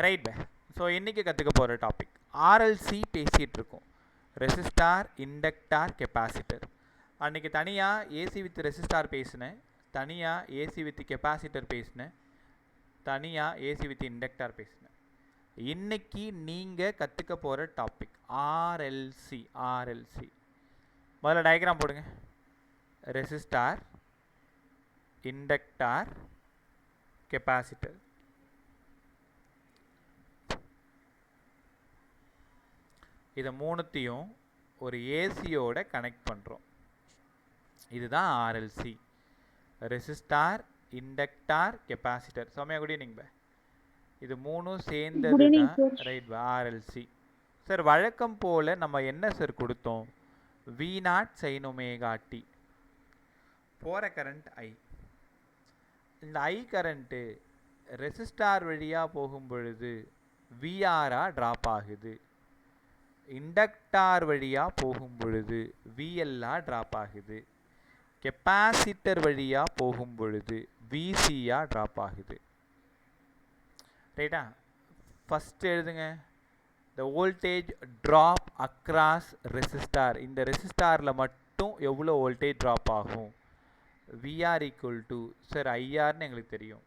Right பே. So இன்றைக்கி கற்றுக்க போகிற டாபிக் ஆர்எல்சி பேசிகிட்டு இருக்கோம். Resistor, inductor, capacitor. அன்றைக்கி தனியாக ஏசி வித் ரெசிஸ்டார் பேசினேன், தனியாக ஏசி வித் கெப்பாசிட்டர் பேசினேன், தனியாக ஏசி வித் இண்டக்டார் பேசினேன். இன்றைக்கி நீங்கள் கற்றுக்க போகிற டாபிக் ஆர்எல்சி. ஆர்எல்சி முதல்ல டயக்ராம் போடுங்க. Resistor, inductor, capacitor. இதை மூணுத்தையும் ஒரு ஏசியோட கனெக்ட் பண்ணுறோம். இதுதான் RLC. Resistor, inductor, capacitor. Soumya good evening பே. இது மூணும் சேர்ந்தது தான் ரைட் பே ஆர்எல்சி. சார் வழக்கம் போல் நம்ம என்ன சார் கொடுத்தோம்? V0 sin omega t. போகிற கரண்ட் ஐ. இந்த ஐ கரண்ட்டு ரெசிஸ்டார் வழியாக போகும் பொழுது விஆராக ட்ராப் ஆகுது, இண்டக்டார் வழியாக போகும் பொழுது விஎல்லாக ட்ராப் ஆகுது, கெப்பாசிட்டர் வழியாக போகும் பொழுது விசியாக ட்ராப் ஆகுது. ரைட்டா? ஃபஸ்ட்டு எழுதுங்க. The voltage drop across resistor. இந்த ரெசிஸ்டாரில் மட்டும் எவ்வளோ வோல்டேஜ் ட்ராப் ஆகும்? விஆர் ஈக்குவல் டு சார் ஐஆர்னு எங்களுக்கு தெரியும்.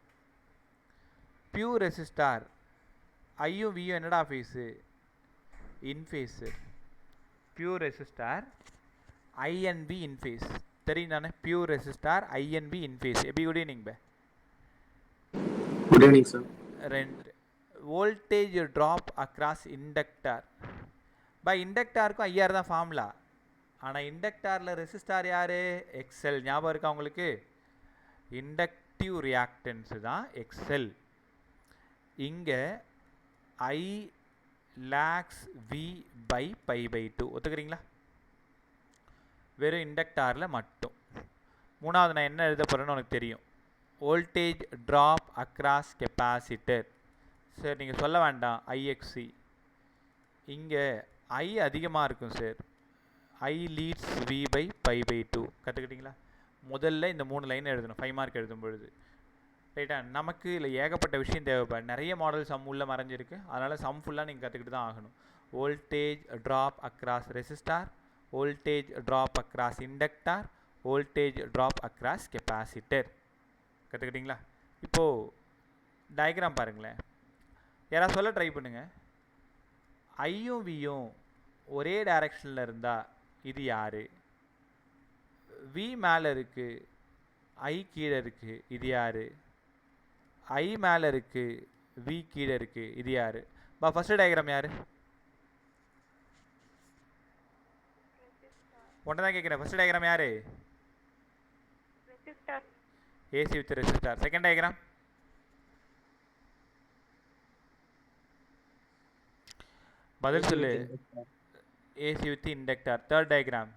பியூர் ரெசிஸ்டார் ஐயும் வியும் என்னடா ஃபேஸு? இன்ஃபேஸு. பியூர் ரெசிஸ்டார் ஐஎன்பி இன்ஃபேஸ் தெரியும் தானே? பியூர் ரெசிஸ்டார் ஐஎன்பி இன்ஃபேஸ். எப்படி குட் ஈவினிங் பே. Good evening sir. ரெண்டு வோல்டேஜ் ட்ராப் அக்ராஸ் இண்டக்டார். பை இண்டக்டாருக்கும் ஐஆர் தான் ஃபார்முலா. ஆனால் இண்டக்டாரில் ரெசிஸ்டார் யார்? எக்ஸ்எல். ஞாபகம் இருக்கா உங்களுக்கு? இண்டக்டிவ் ரியாக்டன்ஸு தான் எக்ஸ்எல். இங்கே I lags V by pi by 2. ஒத்துக்கிறீங்களா? வெறும் இண்டக்டாரில் மட்டும். மூணாவது நான் என்ன எழுத போகிறேன்னு உனக்கு தெரியும். Voltage drop across capacitor. Sir நீங்கள் சொல்ல வேண்டாம் ஐஎக்ஸி. இங்கே ஐ அதிகமாக இருக்கும் sir. I leads V by pi by 2. கற்றுக்கிட்டிங்களா? முதல்ல இந்த 3 லைன் எழுதணும் 5 மார்க் எழுதும் பொழுது. ரைட்டா? நமக்கு இல்லை ஏகப்பட்ட விஷயம் தேவைப்படும். நிறைய மாடல் சம் உள்ளே மறைஞ்சிருக்கு. அதனால் சம் ஃபுல்லாக நீங்கள் கற்றுக்கிட்டு தான் ஆகணும். Voltage drop across resistor, voltage drop across inductor, voltage drop across capacitor. கற்றுக்கிட்டிங்களா? இப்போது டயக்ராம் பாருங்களேன். யாராவது சொல்ல ட்ரை பண்ணுங்கள். ஐயும் வியும் ஒரே டைரக்ஷனில் இருந்தால் இது யார்? வி மேலே இருக்குது, ஐ கீழே இருக்குது, இது யார்? ஐ மேலே இருக்குது, வி கீழே இருக்குது, இது யார்? பா ஃபஸ்ட்டு டயக்ராம் யார்? ஒன்று தான் கேட்குறேன். ஃபஸ்ட்டு டயக்ராம் யார்? AC with resistor. Second diagram பதில் சொல்லு. AC with inductor. Third diagram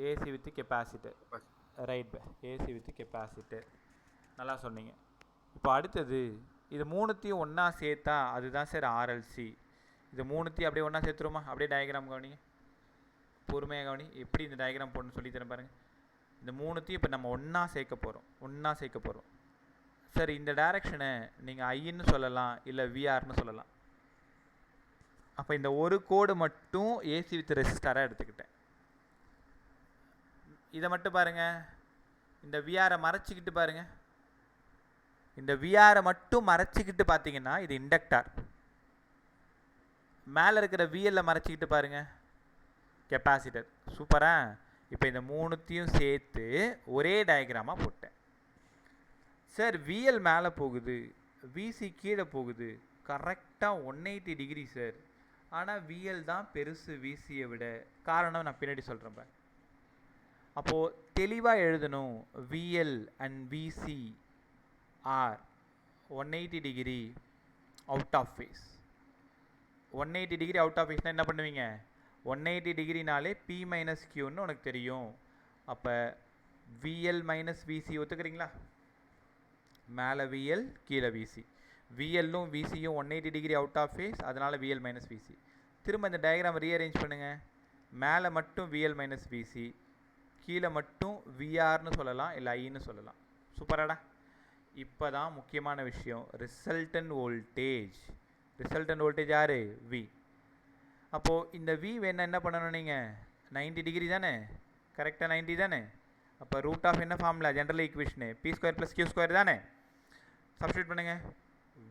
AC with capacitor. Right பே. AC with capacitor. நல்லா சொன்னீங்க. இப்போ அடுத்தது இது மூணுத்தையும் ஒன்றா சேர்த்தா அதுதான் சார் ஆர்எல்சி. இது மூணுத்தையும் அப்படியே ஒன்றா சேர்த்துருமா? அப்படியே டயக்ராம் கவனிங்க, பொறுமையாக கவனி. எப்படி இந்த டயக்ராம் போடணும்னு சொல்லி தரேன் பாருங்கள். இந்த மூணுத்தையும் இப்போ நம்ம ஒன்றா சேர்க்க போகிறோம். சார் இந்த டைரக்ஷனை நீங்கள் ஐன்னு சொல்லலாம், இல்லை விஆர்னு சொல்லலாம். அப்போ இந்த ஒரு கோடு மட்டும் ஏசி வித் ரெசிஸ்டாராக எடுத்துக்கிட்டேன். இதை மட்டும் பாருங்கள். இந்த விஆரை மறைச்சிக்கிட்டு பாருங்கள். இந்த விஆரை மட்டும் மறைச்சிக்கிட்டு பார்த்தீங்கன்னா இது இண்டக்டார். மேலே இருக்கிற விஎல்ல மறைச்சிக்கிட்டு பாருங்கள் கெப்பாசிட்டர். சூப்பரா? இப்போ இந்த மூணுத்தையும் சேர்த்து ஒரே டயக்ராமாக போட்டேன். சார் விஎல் மேலே போகுது, விசி கீழே போகுது. கரெக்டாக 180 டிகிரி சார். ஆனால் விஎல் தான் பெருசு விசியை விட. காரணம் நான் பின்னாடி சொல்கிறேன். அப்போது தெளிவாக எழுதணும். VL and VC are 180 degree out of phase. 180 degree out of ஃபேஸ்னால் என்ன பண்ணுவீங்க? 180 டிகிரினாலே பி மைனஸ் கியூன்னு உனக்கு தெரியும். அப்போ விஎல் மைனஸ் விசி. ஒத்துக்கிறீங்களா? மேலே விஎல் கீழே விசி. விஎல்லும் விசியும் 180 டிகிரி அவுட் ஆஃப் ஃபேஸ். அதனால் விஎல் மைனஸ் விசி. திரும்ப இந்த டயக்ராம் ரீஅரேஞ்ச் பண்ணுங்கள். மேலே மட்டும் விஎல் மைனஸ் விசி, கீழே மட்டும் விஆர்னு சொல்லலாம், இல்லை ஐன்னு சொல்லலாம். சூப்பராடா? இப்போ தான் முக்கியமான விஷயம், ரிசல்டன் வோல்டேஜ். ரிசல்டன் வோல்டேஜ் யார்? வி. அப்போது இந்த வி வேணா என்ன பண்ணணும் நீங்கள்? 90 டிகிரி தானே, கரெக்டாக 90 தானே. அப்போ ரூட் ஆஃப் என்ன formula? General equation P square plus Q square தானே. சப்ஸ்டியூட் பண்ணுங்கள்.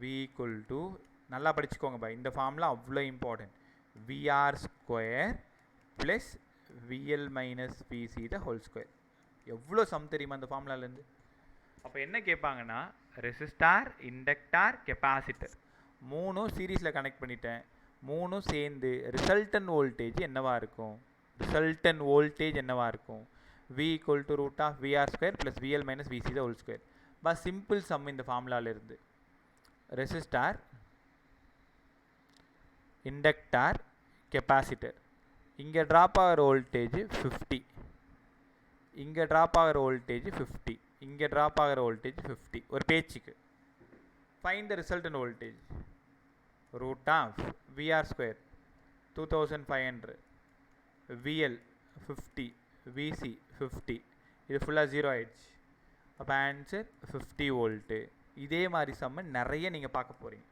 வி ஈக்குவல் டு, நல்லா படிச்சுக்கோங்கப்பா, இந்த ஃபார்முலா அவ்வளோ important. VR square plus VL minus VC the whole square. எவ்வளோ சம் தெரியுமா அந்த ஃபார்முலாலேருந்து? அப்போ என்ன கேட்பாங்கன்னா, ரெசிஸ்டார், இண்டக்டார், கெப்பாசிட்டர் மூணும் சீரீஸில் கனெக்ட் பண்ணிட்டேன். மூணும் சேர்ந்து ரிசல்டன் வோல்டேஜ் என்னவாக இருக்கும்? ரிசல்டன் வோல்டேஜ் என்னவாக இருக்கும்? V equal to root of VR square plus VL minus VC the whole square. பஸ் சிம்பிள் சம் இந்த ஃபார்முலாவிலிருந்து. Resistor, inductor, capacitor. இங்கே ட்ராப் ஆகிற வோல்டேஜ் 50, இங்கே ட்ராப் ஆகிற வோல்டேஜ் 50, இங்கே ட்ராப் ஆகிற வோல்டேஜ் 50. ஒரு பேச்சுக்கு find the resultant voltage. Root of VR square 2500, VL 50, VC 50. இது ஃபுல்லாக 0 ஆயிடுச்சு. அப்போ ஆன்சர் 50 வோல்ட்டு. இதே மாதிரி சம்ம நிறைய நீங்கள் பார்க்க போகிறீங்க.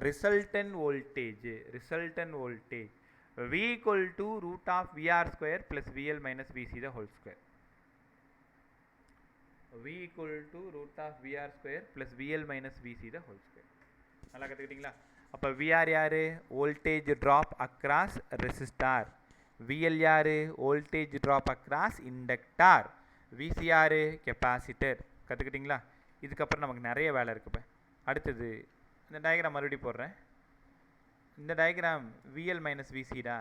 Resultant voltage, resultant voltage V equal to root of VR square plus VL minus VC the whole square. V equal to root of VR square plus VL minus VC the whole square. நல்லா கற்றுக்கிட்டீங்களா? அப்போ VR யாரு? Voltage drop across resistor. VL யாரு? Voltage drop across inductor. VC யாரு? Capacitor. கற்றுக்கிட்டீங்களா? இதுக்கப்புறம் நமக்கு நிறைய வேலை இருக்குப்ப. அடுத்தது இந்த டயக்ராம் மறுபடியும் போடுறேன். இந்த டயக்ராம் விஎல் மைனஸ் விசிடா,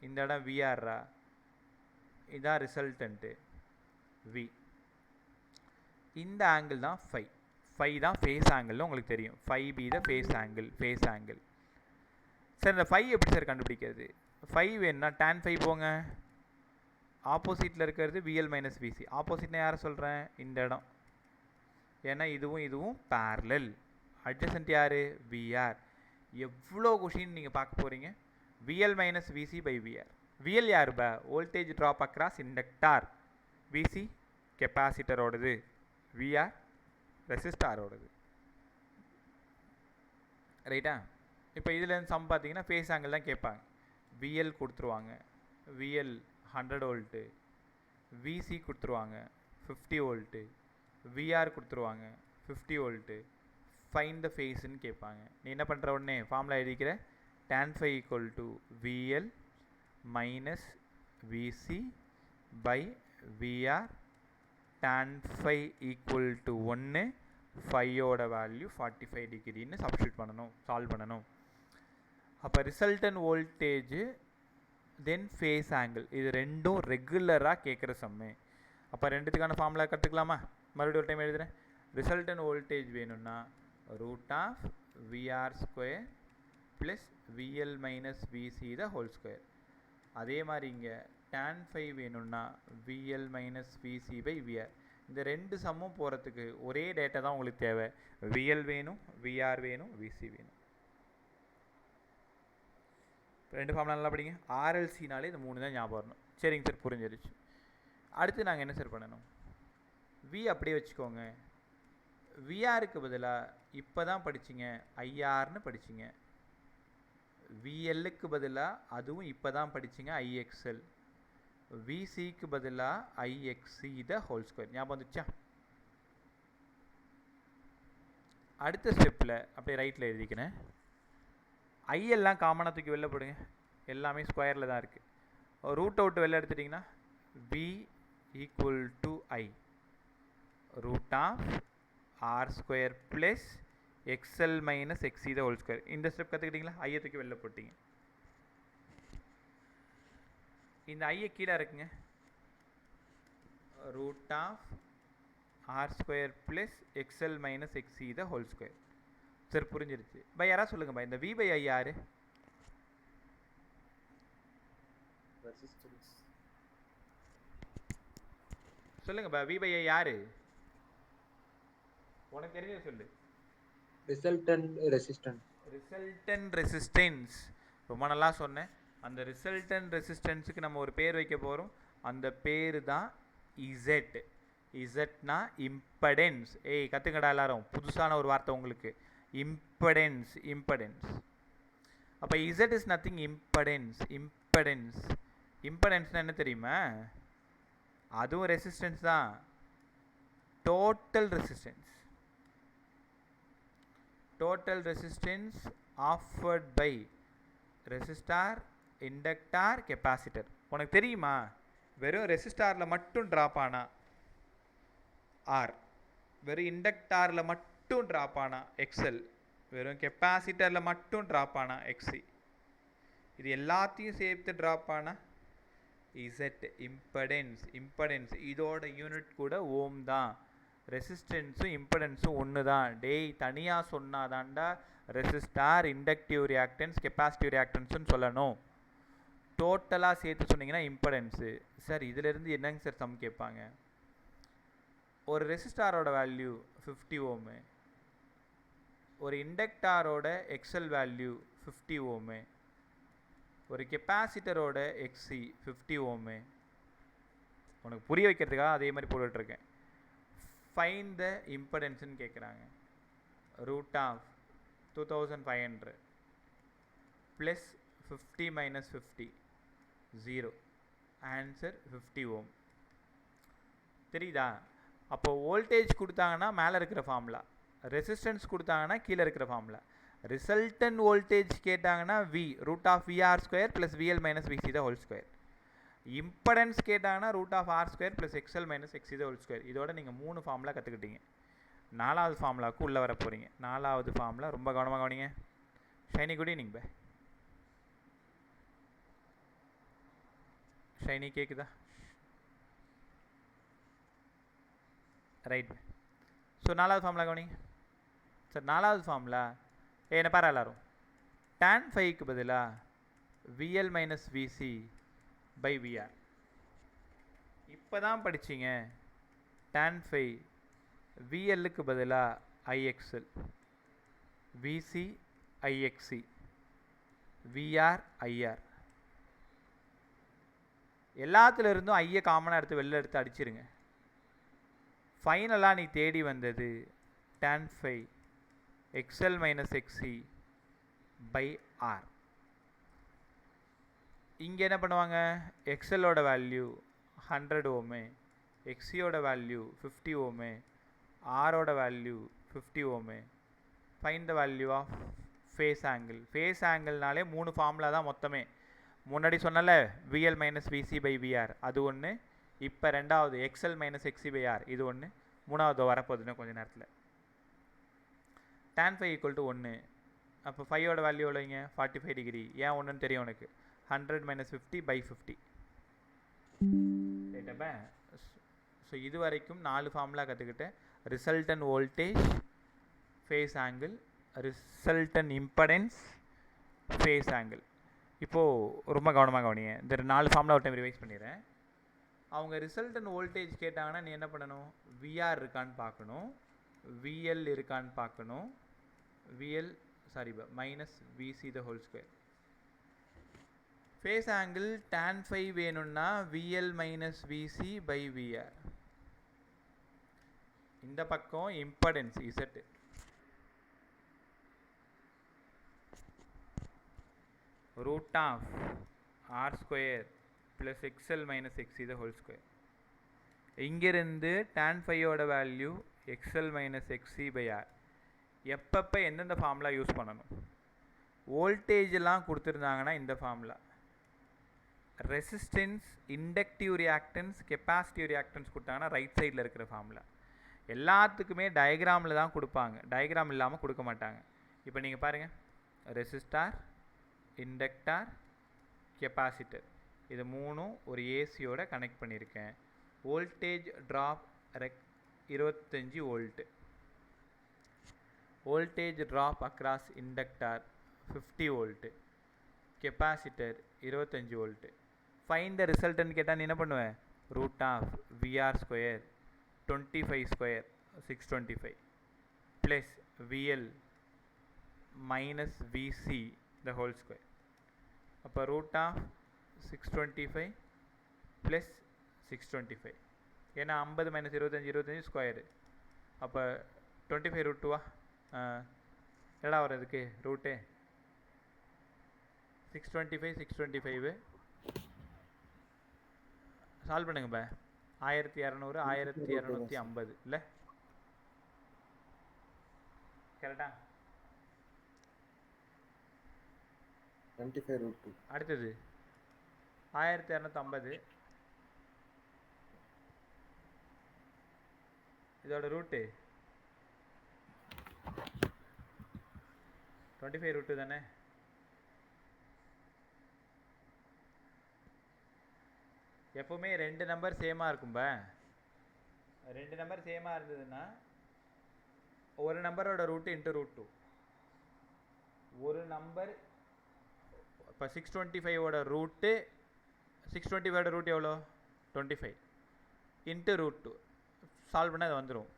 இந்த இடம் விஆர்ரா, இதான் ரிசல்டன்ட்டு வி. இந்த ஆங்கிள் தான் ஃபை. ஃபை தான் ஃபேஸ் ஆங்கிள்னு உங்களுக்கு தெரியும். Phi be the phase angle, phase angle. Sir இந்த ஃபை எப்படி சார் கண்டுபிடிக்கிறது? ஃபை வேணுன்னா டேன் ஃபை போங்க. ஆப்போசிட்டில் இருக்கிறது விஎல் மைனஸ் விசி. ஆப்போசிட்னா யாரை சொல்கிறேன்? இந்த இடம். ஏன்னா இதுவும் இதுவும் பேரலல். அட்ஜசன்ட் யார்? விஆர். எவ்வளோ கொஷின் நீங்கள் பார்க்க போகிறீங்க? VL minus VC by VR. VL யார் பா? Voltage drop across inductor. VC கெப்பாசிட்டரோடது. விஆர் ரெசிஸ்டாரோடது. ரைட்டா? இப்போ இதுலேருந்து சம் பார்த்தீங்கன்னா ஃபேஸ் ஆங்கிள் தான் கேட்பாங்க. விஎல் கொடுத்துருவாங்க, விஎல் 100 வோல்ட்டு. விசி கொடுத்துருவாங்க 50 வோல்ட்டு. விஆர் கொடுத்துருவாங்க 50 வோல்ட்டு. ஃபைண்ட் த ஃபேஸ்ன்னு கேட்பாங்க. நீ என்ன பண்ணுற? உடனே formula எழுதிக்கிற. tan phi equal to VL minus VC by VR. tan phi equal to 1, ஃபையோட வேல்யூ 45 டிகிரின்னு சப்ஸ்டியூட் பண்ணணும், சால்வ் பண்ணணும். அப்போ resultant voltage then phase angle, இது ரெண்டும் ரெகுலராக கேட்குற சம்மு. அப்போ ரெண்டுத்துக்கான ஃபார்முலா கற்றுக்கலாமா? மறுபடியும் ஒரு டைம் எழுதுகிறேன். ரிசல்டன் வோல்டேஜ் வேணும்னா root of VR square plus VL minus VC the whole square. அதே மாதிரி இங்கே tan phi வேணும்னா VL minus VC by VR. இந்த ரெண்டு சம்மும் போகிறதுக்கு ஒரே டேட்டா தான் உங்களுக்கு தேவை. VL வேணும், VR வேணும், VC வேணும். ரெண்டு ஃபார்முலா நல்லா படிங்க. RLCனாலே இந்த 3 தான் ஞாபகம் வரணும். சரிங்க சார், புரிஞ்சிருச்சு. அடுத்து நாங்கள் என்ன சார் பண்ணணும்? V அப்படியே வச்சுக்கோங்க. விஆருக்கு பதிலாக இப்போ தான் படிச்சிங்க ஐஆர்னு படிச்சிங்க. விஎல்லுக்கு பதிலாக அதுவும் இப்போ தான் படிச்சிங்க ஐஎக்ஸ்எல். விசிக்கு பதிலாக ஐஎக்ஸி த ஹோல் ஸ்கொயர். ஞாபகம் வந்துச்சா? அடுத்த ஸ்டெப்பில் அப்படியே ரைட்டில் எழுதிக்கிறேன். ஐஎல்லாம் காமனாக தூக்கி வெளில போடுங்க. எல்லாமே ஸ்கொயரில் தான் இருக்குது. ரூட் அவுட் வெளில எடுத்துட்டிங்கன்னா V equal to I root of R square plus XL minus XC the whole square. இந்த ஸ்டெப் கற்றுக்கிட்டிங்களா? ஐயை தூக்கி வெளில போட்டிங்க. இந்த ஐயை கீழே இருக்குங்க. Root of R square plus XL minus XC the whole square. Sir புரிஞ்சிருச்சு. பை யாராவது சொல்லுங்க பை, இந்த வி பை ஐ யாரு? சொல்லுங்க பா, வி பை ஐ யாரு? உனக்கு தெரிஞ்சது சொல்லு. Resultant resistance. Resultant resistance. ரொம்ப நல்லா சொன்னேன். அந்த ரிசல்டன்ட் ரெசிஸ்டன்ஸுக்கு நம்ம ஒரு பேர் வைக்க போகிறோம். அந்த பேர் தான் இசட். இசட்னா இம்படென்ஸ். ஏய் கற்றுக்கடா எல்லாரும், புதுசான ஒரு வார்த்தை உங்களுக்கு. Impedance, impedance. அப்போ Z is nothing, impedance. Impedance, இம்படென்ஸ்னால் என்ன தெரியுமா? அதுவும் ரெசிஸ்டன்ஸ் தான். Total resistance, total resistance offered by resistor, inductor, capacitor. உனக்கு தெரியுமா? வெறும் ரெசிஸ்டாரில் மட்டும் ட்ராப் ஆனா ஆர், வெறும் இண்டக்டாரில் மட்டும் ட்ராப் ஆனா எக்ஸ்எல், வெறும் கெப்பாசிட்டரில் மட்டும் ட்ராப் ஆனா எக்ஸி, இது எல்லாத்தையும் சேர்த்து ட்ராப் ஆனா இசட். இம்படென்ஸ், இம்படென்ஸ் இதோட யூனிட் கூட ஓம் தான். ரெசிஸ்டன்ஸும் இம்படென்ஸும் ஒன்று தான். டேய் தனியாக சொன்னாதாண்டா ரெசிஸ்டார், இண்டக்டிவ் ரியாக்டன்ஸ், கெப்பாசிட்டிவ் ரியாக்டன்ஸ்னு சொல்லணும். டோட்டலாக சேர்த்து சொன்னீங்கன்னா இம்படென்ஸு. சார் இதிலேருந்து என்னங்க சார் சம் கேட்பாங்க? ஒரு ரெசிஸ்டாரோட வேல்யூ 50 ஓமு, ஒரு இண்டக்டாரோட எக்ஸ்எல் வேல்யூ 50 ஓமு, ஒரு கெப்பாசிட்டரோட எக்ஸி 50 ஓமு. உனக்கு புரிய வைக்கிறதுக்காக அதே மாதிரி போட்டுட்ருக்கேன். ஃபைன் த இம்படென்ஸ்னு கேட்குறாங்க. Root of 2500 plus 50 minus 50 0. Answer 50 ohm. தெரியுதா? அப்போ வோல்டேஜ் கொடுத்தாங்கன்னா மேலே இருக்கிற ஃபார்முலா, ரெசிஸ்டன்ஸ் கொடுத்தாங்கன்னா கீழே இருக்கிற ஃபார்முலா. ரிசல்டன் வோல்டேஜ் கேட்டாங்கன்னா V root of VR square plus VL minus VC the whole square. Impedance கேட்டாங்கன்னா root of R square plus XL minus XC the whole square. இதோட நீங்கள் 3 ஃபார்முலா கற்றுக்கிட்டீங்க. 4வது ஃபார்முலாவுக்கு உள்ளே வர போகிறீங்க. 4வது ஃபார்முலா ரொம்ப கவனமாக கவனிங்க. Shiny good evening bye. Shiny கேட்குதா? ரைட். ஸோ 4வது ஃபார்முலா கவனிங்க. சார் 4வது ஃபார்முலா என்ன பாரு எல்லாரும், tan ஃபைக்கு பதிலாக VL minus VC by VR. இப்போ தான் படிச்சிங்க. tan ஃபை விஎல்லுக்கு பதிலாக IXL, VC IXC, VR IR. எல்லாத்துல இருந்தும் ஐயை காமனாக எடுத்து வெளில எடுத்து அடிச்சிருங்க. ஃபைனலாக நீ தேடி வந்தது tan phi XL minus XC by R. இங்கே என்ன பண்ணுவாங்க? எக்ஸ்எல்லோட வேல்யூ 100 ஓமு, எக்ஸியோட வேல்யூ 50 ஓமு, ஆரோட value 50 ohm. Find the value of phase angle. Phase ஆங்கிள்னாலே 3 ஃபார்முலா தான் மொத்தமே. முன்னாடி சொன்னல VL minus VC by VR அது ஒன்று. இப்போ 2வது XL minus XC by R இது ஒன்று. 3வது வரப்போகுதுன்னு கொஞ்சம் நேரத்தில். tan phi equal to 1. அப்போ ஃபையோட வேல்யூ எவ்வளோங்க? 45 டிகிரி. ஏன் ஒன்றுன்னு தெரியும் உனக்கு. 100 மைனஸ் 50 பை 50. ரைட்டப்பா? ஸோ இது வரைக்கும் 4 ஃபார்முலா கற்றுக்கிட்டேன். Resultant voltage, phase angle, resultant impedance, phase angle. இப்போது ரொம்ப கவனமாக கவனிங்க. இந்த 4 ஃபார்முலா ஒரு டைம் ரிவைஸ் பண்ணிடுறேன். அவங்க ரிசல்டன் வோல்டேஜ் கேட்டாங்கன்னா நீ என்ன பண்ணணும்? விஆர் இருக்கான்னு பார்க்கணும், விஎல் இருக்கான்னு பார்க்கணும், VL minus VC the whole square. Phase angle tan phi வேணும்னா VL minus VC by VR. இந்த பக்கம் impedance Z, root of R square plus XL minus XC the whole square. இங்கிருந்து tan ஃபையோட value XL minus XC by R. எப்பப்போ எந்தெந்த formula use பண்ணணும்? வோல்டேஜெலாம் கொடுத்துருந்தாங்கன்னா இந்த formula. Resistance, inductive reactance, capacitive reactance கொடுத்தாங்கன்னா ரைட் சைடில் இருக்கிற ஃபார்முலா. எல்லாத்துக்குமே டயக்ராமில் தான் கொடுப்பாங்க, டயக்ராம் இல்லாமல் கொடுக்க மாட்டாங்க. இப்போ நீங்கள் பாருங்கள், ரெசிஸ்டார், இண்டக்டார், கெப்பாசிட்டர் இது 3ம் ஒரு ஏசியோட கனெக்ட் பண்ணியிருக்கேன். Voltage drop 25 volt. Voltage drop across inductor 50 volt, capacitor 25 volt. Find the ரிசல்ட்னு கேட்டால் நீ என்ன பண்ணுவேன்? Root of VR square 25 square 625 plus VL minus VC the whole square. அப்போ ரூட் ஆஃப் 625 ப்ளஸ் 625 ஏன்னா 50 மைனஸ் 25 25 ஸ்கொயரு. அப்போ 25 ரூட் 2வா? என்னடா வர்றதுக்கு ரூட்டு 625 625 சால்வ் பண்ணுங்கப்பா. 1200 1250 இல்லை கரெக்டா? 25 root 2. அடுத்தது 1250 இதோட ரூட்டு 25 ரூட்டு தானே? எப்பவுமே 2 நம்பர் சேமாக இருக்கும்பா. 2 நம்பர் சேமாக இருந்ததுன்னா ஒரு நம்பரோட ரூட்டு இன்ட்டு ரூட் 2. ஒரு நம்பர் இப்போ 625ஓட ரூட்டு 625ஓட ரூட் எவ்வளோ? 25 இன்ட்டு ரூட் 2 சால்வ் பண்ணால் அது வந்துடும்.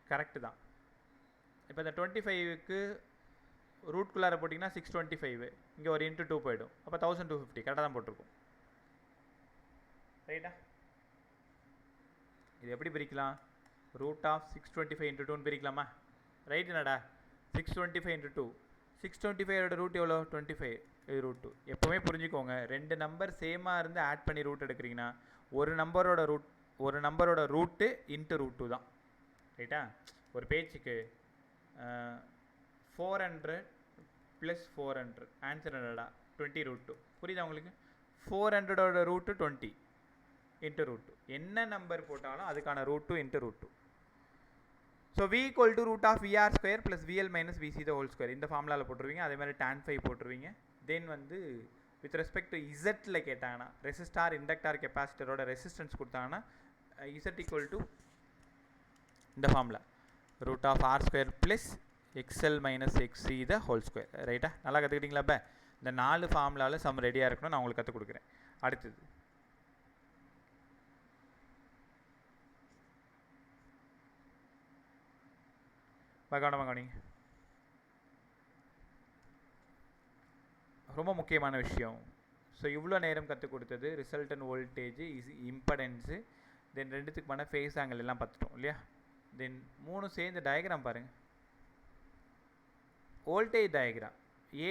கரெக்டு தான். இப்போ இந்த 25க்கு ரூட்குள்ளார போட்டிங்கன்னா 625 இங்கே ஒரு இன்ட்டு 2 போயிடும். அப்போ 1250 கரெக்டாக தான் போட்டிருக்கும். ரைட்டா? இது எப்படி பிரிக்கலாம்? ரூட் ஆஃப் 625 இன்ட்டு 2ன்னு பிரிக்கலாமா? ரைட் என்னடா? 625 இன்ட்டு 2 625ஓட ரூட் எவ்வளோ? 25 இது ரூட் 2. எப்போவுமே புரிஞ்சுக்கோங்க, 2 நம்பர் சேமாக இருந்து ஆட் பண்ணி ரூட் எடுக்கிறீங்கன்னா ஒரு நம்பரோட ரூட்டு இன்ட்டு ரூட் 2 தான். ரைட்டா? ஒரு பேச்சுக்கு 400 ப்ளஸ் 400 ஆன்சர் என்னடா? 20 ரூட் 2. புரியுதா உங்களுக்கு? 400ஓட ரூட்டு 20 இன்ட்டு ரூட் 2. என்ன நம்பர் போட்டாலும் அதுக்கான root 2 into root 2. So v equal to root of VR square plus VL minus VC the whole square. இந்த ஃபார்முலாவில் போட்டுருவீங்க. அதே மாதிரி tan 5 போட்டுருவீங்க. தென் வந்து வித் ரெஸ்பெக்ட் டு இசட்டில் கேட்டாங்கன்னா ரெசிஸ்டார் இண்டக்டார் கெப்பாசிட்டரோட ரெசிஸ்டன்ஸ் கொடுத்தாங்கன்னா இசட் ஈக்குவல் டு இந்த formula root of R square plus XL minus XC the whole square. ரைட்டா? நல்லா கற்றுக்கிட்டீங்களா? இப்போ இந்த 4 ஃபார்முலாவில் சம் ரெடியாக இருக்கணும். நான் உங்களுக்கு கற்றுக் கொடுக்குறேன். அடுத்தது கவனிங்க. ரொம்ப முக்கியமான விஷயம். ஸோ இவ்வளோ நேரம் கற்றுக் கொடுத்தது ரிசல்டன் வோல்டேஜ் இம்படன்ஸு தென் ரெண்டுத்துக்குமான ஃபேஸ் ஆங்கிள் எல்லாம் பார்த்துட்டோம் இல்லையா? தென் 3 சேர்ந்து டயக்ராம் பாருங்கள். Voltage diagram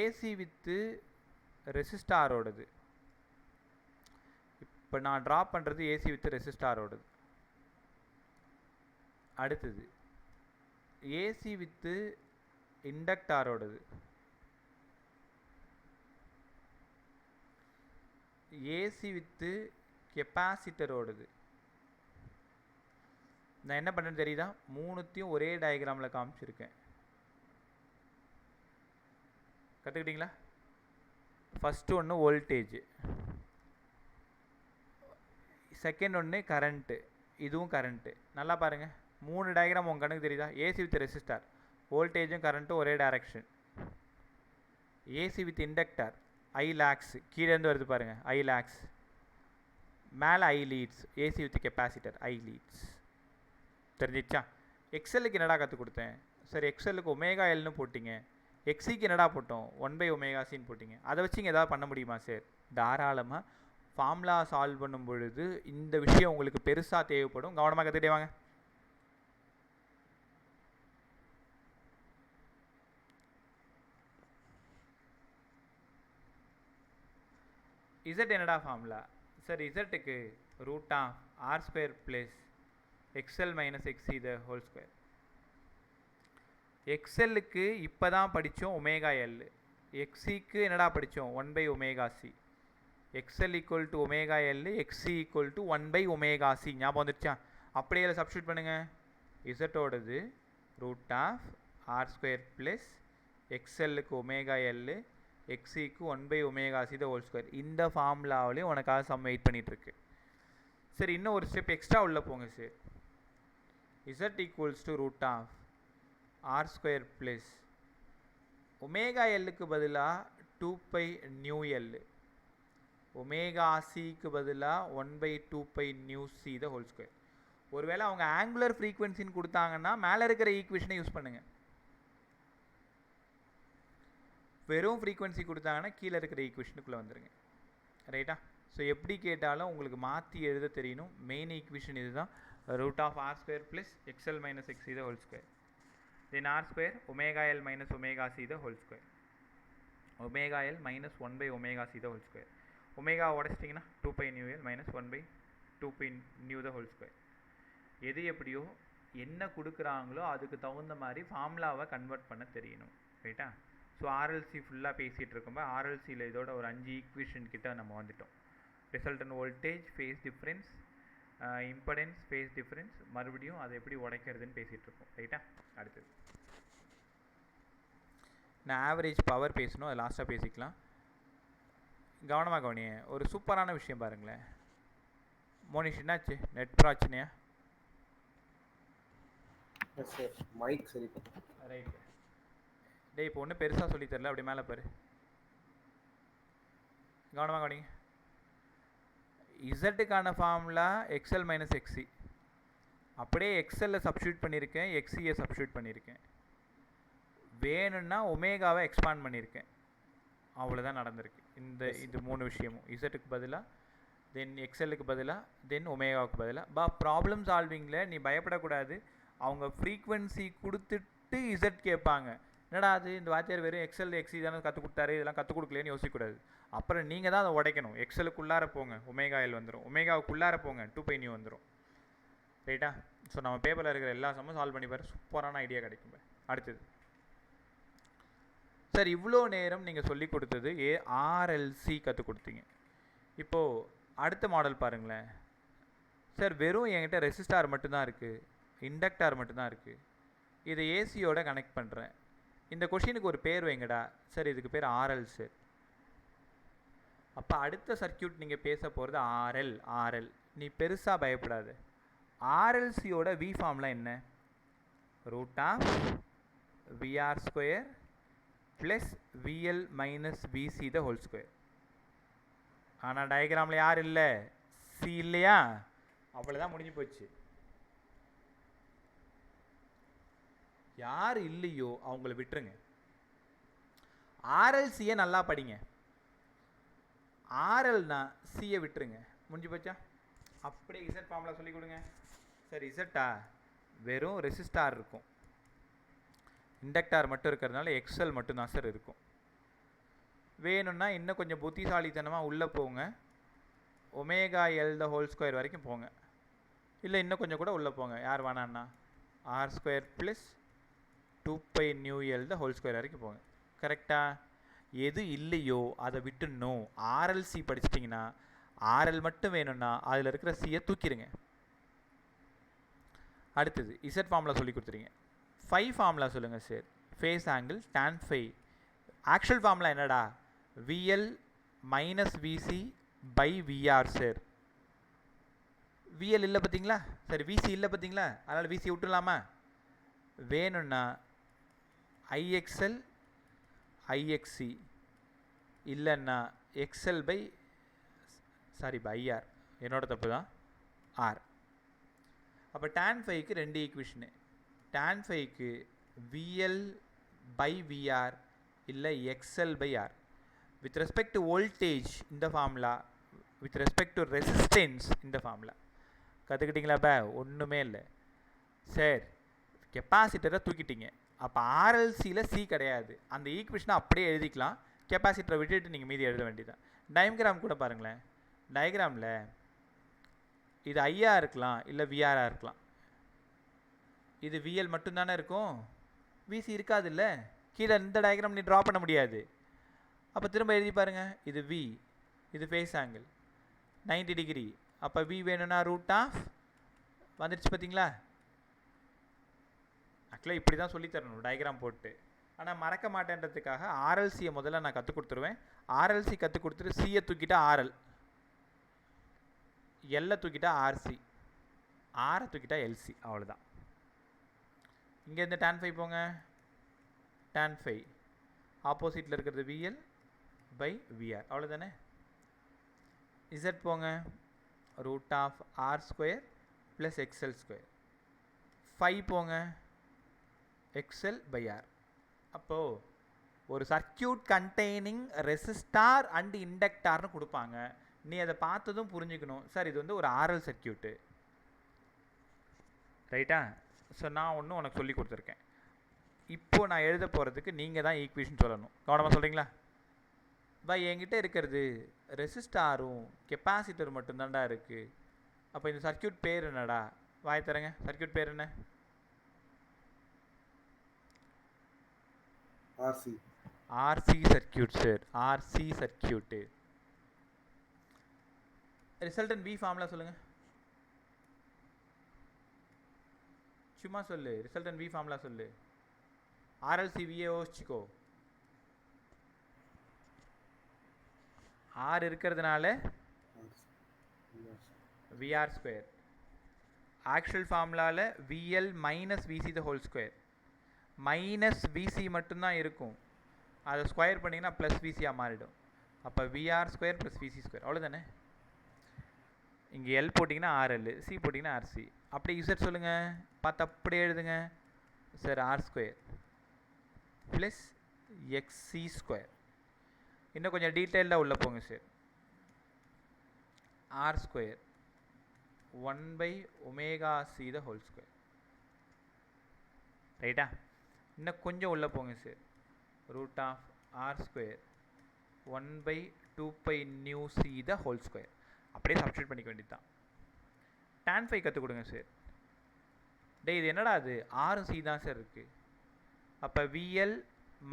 AC with ரெசிஸ்டாரோடது. இப்போ நான் ட்ரா பண்ணுறது ஏசி வித்து ரெசிஸ்டாரோடது. அடுத்தது ஏசி வித்து இண்டக்டாரோடது. AC with கெப்பாசிட்டரோடது. நான் என்ன பண்ணுறேன்னு தெரியுதா? 3த்தையும் ஒரே டயக்ராமில் காமிச்சிருக்கேன். கற்றுக்கிட்டீங்களா? ஃபஸ்ட்டு ஒன்று வோல்டேஜ், செகண்ட் ஒன்று கரண்ட்டு, இதுவும் கரண்ட்டு. நல்லா பாருங்கள், 3 டயக்ராம் உங்கள் கணக்கு தெரியுதா? ஏசி வித் ரெசிஸ்டார், வோல்டேஜும் கரண்ட்டும் ஒரே direction. AC with inductor, I lags கீழேருந்து வருது பாருங்கள், ஐ லாக்ஸ். மேலே I leads. AC with capacitor, I leads. தெரிஞ்சிச்சா? எக்ஸலுக்கு என்னடா கற்றுக் கொடுத்தேன்? சரி, எக்ஸலுக்கு ஒமேகா எல்னு போட்டிங்க. எக்ஸிக்கு என்னடா போட்டோம்? 1/ωc போட்டிங்க. அதை வச்சு இங்கே ஏதாவது பண்ண முடியுமா சார்? தாராளமாக. ஃபார்முலா சால்வ் பண்ணும் பொழுது இந்த விஷயம் உங்களுக்கு பெருசாக தேவைப்படும். கவனமாக கற்றுக்கிட்டே வாங்க. இசட் என்னடா ஃபார்முலா? சார் இசட்டுக்கு root of R square plus XL minus XC the whole square. எக்ஸ்எல்லுக்கு இப்போ தான் படித்தோம் ஒமேகா எல். எக்ஸிக்கு என்னடா படித்தோம்? 1/ωc. XL equal to omega L, XC equal to 1/ωc. ஞாபகம் வந்துடுச்சா? அப்படியே சப்ஸ்டியூட் பண்ணுங்கள். இசட்டோடது root of R square plus எக்ஸ்எல்லுக்கு ஒமேகா எல், எக்ஸிக்கு 1/ωc த ஹோல் ஸ்கொயர். இந்த ஃபார்முலாவிலேயும் உனக்காக சம் வெயிட் பண்ணிகிட்ருக்கு. சரி, இன்னும் ஒரு ஸ்டெப் எக்ஸ்ட்ரா உள்ளே போங்க sir. Z equals to root of R square plus omega எல்லுக்கு பதிலாக 2π/μL, ஒமேகா சிக்கு பதிலாக 1/2π/μc த ஹோல் ஸ்கொயர். ஒருவேளை அவங்க ஆங்குலர் ஃப்ரீக்வன்சின்னு கொடுத்தாங்கன்னா மேலே இருக்கிற ஈக்குவேஷனை யூஸ் பண்ணுங்கள். வெறும் ஃப்ரீக்வன்சி கொடுத்தாங்கன்னா கீழே இருக்கிற ஈக்குவேஷனுக்குள்ளே வந்துடுங்க. ரைட்டா? ஸோ எப்படி கேட்டாலும் உங்களுக்கு மாற்றி எழுத தெரியணும். மெயின் ஈக்குவேஷன் இதுதான், root of R square plus XL minus XC the whole square, then R square omega L minus omega C the whole square, omega L minus 1 omega C the whole square, omega உடச்சிட்டிங்கன்னா 2 nu L minus 1 2 nu the whole square. எது எப்படியோ என்ன கொடுக்குறாங்களோ அதுக்கு தகுந்த மாதிரி ஃபார்முலாவை convert பண்ண தெரியணும். ரைட்டா? ஸோ ஆர்எல்சி ஃபுல்லாக பேசிகிட்டு இருக்கும்போது ஆர்எல்சியில் இதோட ஒரு 5 ஈக்குவேஷன் கிட்ட நம்ம வந்துட்டோம். Resultant voltage, phase difference, impedance, phase difference, மறுபடியும் அதை எப்படி உடைக்கிறதுன்னு பேசிகிட்டு இருக்கோம். ரைட்டா? அடுத்தது நான் ஆவரேஜ் பவர் பேசணும், அது லாஸ்ட்டாக பேசிக்கலாம். கவனமாக கவனிய, ஒரு சூப்பரான விஷயம் பாருங்களேன். மோனிஷ் என்னாச்சு, நெட் பிரச்சனையா? மைக் சரி. ரைட். டேய் இப்போ ஒன்றும் பெருசாக சொல்லி தரல, அப்படி மேலே பாரு. கவனமாக கவனிங்க. இசட்டுக்கான ஃபார்முலா எக்ஸ்எல் மைனஸ் எக்ஸி, அப்படியே எக்ஸ்எல்ல சப்ஸ்டியூட் பண்ணியிருக்கேன், எக்ஸியை சப்ஸ்டியூட் பண்ணியிருக்கேன். வேணும்னா ஒமேகாவை எக்ஸ்பாண்ட் பண்ணியிருக்கேன். அவ்வளோதான் நடந்திருக்கு. இது 3 விஷயமும் இசட்டுக்கு பதிலாக, தென் எக்ஸ்எல்லுக்கு பதிலாக, தென் ஒமேகாவுக்கு பதிலாக. ப்ராப்ளம் சால்விங்கில் நீ பயப்படக்கூடாது. அவங்க ஃப்ரீக்வன்சி கொடுத்துட்டு இசட் கேட்பாங்க. என்னடா அது இந்த வாத்தியார் வெறும் எக்ஸ்எல் எக்ஸி தானே கற்றுக் கொடுத்தாரு, இதெல்லாம் கற்றுக் கொடுக்கலன்னு யோசிக்கக்கூடாது. அப்புறம் நீங்கள் தான் அதை உடைக்கணும். எக்ஸ்எலுக்குள்ளார போங்க, ஒமேகா எல் வந்துடும். ஒமேகாவுக்குள்ளார போங்க, 2 நியூ வந்துடும். ரைட்டா? ஸோ நம்ம பேப்பரில் இருக்கிற எல்லா சம்மும் சால்வ் பண்ணி பாரு, சூப்பரான ஐடியா கிடைக்கும். அடுத்தது சார், இவ்வளோ நேரம் நீங்கள் சொல்லி கொடுத்தது ஆர்எல்சி கற்றுக் கொடுத்தீங்க. இப்போது அடுத்த மாடல் பாருங்களேன். சார் வெறும் என்கிட்ட ரெசிஸ்டார் மட்டும்தான் இருக்குது, இண்டக்டார் மட்டும்தான் இருக்குது, இதை ஏசியோட கனெக்ட் பண்ணுறேன். இந்த கொஷினுக்கு ஒரு பேர் வைங்கடா. சார் இதுக்கு பேர் ஆர்எல் சார். அப்போ அடுத்த சர்க்கியூட் நீங்கள் பேச போகிறது ஆர்எல். நீ பெருசாக பயப்படாது. ஆர்எல்சியோட வி ஃபார்ம்லாம் என்ன? Root of VR square plus VL minus VC the whole square. ஆனால் டயக்ராமில் யார் இல்லை? சி இல்லையா? அவ்வளோதான், முடிஞ்சு போச்சு. யார் இல்லையோ அவங்கள விட்டுருங்க. ஆர்எல்சியை நல்லா படிங்க. ஆர்எல்னா சியை விட்டுருங்க, முடிஞ்சு போச்சா? அப்படியே இசட் ஃபார்முலா சொல்லி கொடுங்க. சார் இசட்டா வெறும் ரெசிஸ்டார் இருக்கும், இண்டக்டார் மட்டும் இருக்கிறதுனால எக்ஸ்எல் மட்டும்தான் சார் இருக்கும். வேணும்னா இன்னும் கொஞ்சம் புத்திசாலித்தனமாக உள்ளே போங்க, omega L the whole square வரைக்கும் போங்க. இல்லை இன்னும் கொஞ்சம் கூட உள்ளே போங்க, யார் வேணான்னா R square plus 2 nu L the whole square வரைக்கும் போங்க. கரெக்டாக? எது இல்லையோ அதை விட்டுணும். ஆர்எல்சி படிச்சிட்டிங்கன்னா ஆர்எல் மட்டும் வேணும்னா அதில் இருக்கிற சியை தூக்கிடுங்க. அடுத்தது இசட் ஃபார்முலா சொல்லி கொடுத்துருங்க. ஃபார்முலா சொல்லுங்கள் sir. Phase angle tan phi. Actual formula என்னடா? VL minus VC by VR sir. VL இல்லை பார்த்தீங்களா? சரி விசி இல்லை பார்த்தீங்களா? அதனால் விசி விட்டுலாமா? வேணும்னா ஐஎக்ஸ்எல் ஐஎக்ஸி, இல்லைன்னா எக்ஸ்எல் பை ஐஆர். என்னோட தப்பு தான், ஆர். அப்போ tan phiக்கு 2 ஈக்குவேஷனு. tan phiக்கு விஎல் பை விஆர் இல்லை XL by R. With respect to voltage இந்த formula, with respect to resistance இந்த ஃபார்முலா. கற்றுக்கிட்டிங்களாப்பா? ஒன்றுமே இல்லை சார். கெப்பாசிட்டரை தூக்கிட்டீங்க, அப்போ ஆர்எல்சியில் சி கிடையாது. அந்த ஈக்குவேஷனை அப்படியே எழுதிக்கலாம், கெப்பாசிட்டரை விட்டுட்டு நீங்கள் மீதி எழுத வேண்டியதான். டயக்ராம் கூட பாருங்களேன். டயக்ராமில் இது ஐஆர் இருக்கலாம், இல்லை விஆராக இருக்கலாம். இது விஎல் மட்டும்தானே இருக்கும், விசி இருக்காது இல்லை. கீழே இந்த டயக்ராம் நீ ட்ரா பண்ண முடியாது. அப்போ திரும்ப எழுதி பாருங்கள். இது வி, இது ஃபேஸ் ஆங்கிள் 90 டிகிரி. அப்போ வி வேணும்னா ரூட் ஆஃப் வந்துடுச்சு பார்த்தீங்களா? ஆக்சுவலாக இப்படி தான் சொல்லித்தரணும் டயக்ராம் போட்டு. ஆனால் மறக்க மாட்டேன்றதுக்காக ஆர்எல்சியை முதல்ல நான் கற்றுக் கொடுத்துருவேன். ஆர்எல்சி கற்றுக் கொடுத்துட்டு சியை தூக்கிட்டா ஆர்எல், எல்லை தூக்கிட்டா ஆர்சி, ஆரை தூக்கிட்டா எல்சி. அவ்வளோதான். இங்கேருந்து tan phi போங்க. tan phi ஆப்போசிட்டில் இருக்கிறது விஎல் பை விஆர். அவ்வளோதானே? இசட் போங்க. Root of R square plus XL square. 5 போங்க, எக்ஸ்எல் பை ஆர். அப்போது ஒரு சர்க்கியூட் கண்டெய்னிங் ரெசிஸ்டார் அண்ட் இண்டக்டார்னு கொடுப்பாங்க. நீ அதை பார்த்ததும் புரிஞ்சுக்கணும் சார் இது வந்து ஒரு ஆர்எல் சர்க்கியூட்டு ரைட்டா. ஸோ நான் ஒன்று உனக்கு சொல்லி கொடுத்துருக்கேன். இப்போது நான் எழுத போகிறதுக்கு நீங்கள் தான் ஈக்குவேஷன் சொல்லணும். கவனமாக சொல்கிறீங்களா? பை என்கிட்ட இருக்கிறது ரெசிஸ்டாரும் கெப்பாசிட்டர் மட்டும்தான்டா இருக்குது. அப்போ இந்த சர்க்கியூட் பேர் என்னடா? வாய் தரங்க. சர்க்கியூட் பேர் என்ன? RC. RC circuit sir. RC circuit. Resultant V formula சொல்லுங்கள். சும்மா சொல்லு. ரிசல்டன் வி ஃபார்முலா சொல்லு. ஆர்எல்சிவியே யோசிச்சுக்கோ. ஆர் இருக்கிறதுனால விஆர் ஸ்கொயர். ஆக்சுவல் ஃபார்முலாவில் VL minus VC the whole square. Minus VC மட்டும்தான் இருக்கும். அதை ஸ்கொயர் பண்ணிங்கன்னா ப்ளஸ் விசியாக மாறிடும். அப்போ VR square plus VC square. அவ்வளோதானே. இங்கே எல் போட்டிங்கன்னா ஆர்எல், சி போட்டிங்கன்னா ஆர்சி. அப்படி இசட் சொல்லுங்கள். பார்த்து அப்படியே எழுதுங்க sir. R square plus XC square. இன்னும் கொஞ்சம் டீட்டெயில்டாக உள்ளே போங்க sir. R square 1/ωc the whole square. ரைட்டா. இன்னும் கொஞ்சம் உள்ளே போங்க sir. Root of R square 1/2π/νc the whole square. அப்படியே சப்ஸ்டியூட் பண்ணிக்க வேண்டியது தான். tan phi கற்றுக் கொடுங்க சார். டே இது என்னடா அது? ஆரும் சி தான் சார் இருக்குது. அப்போ VL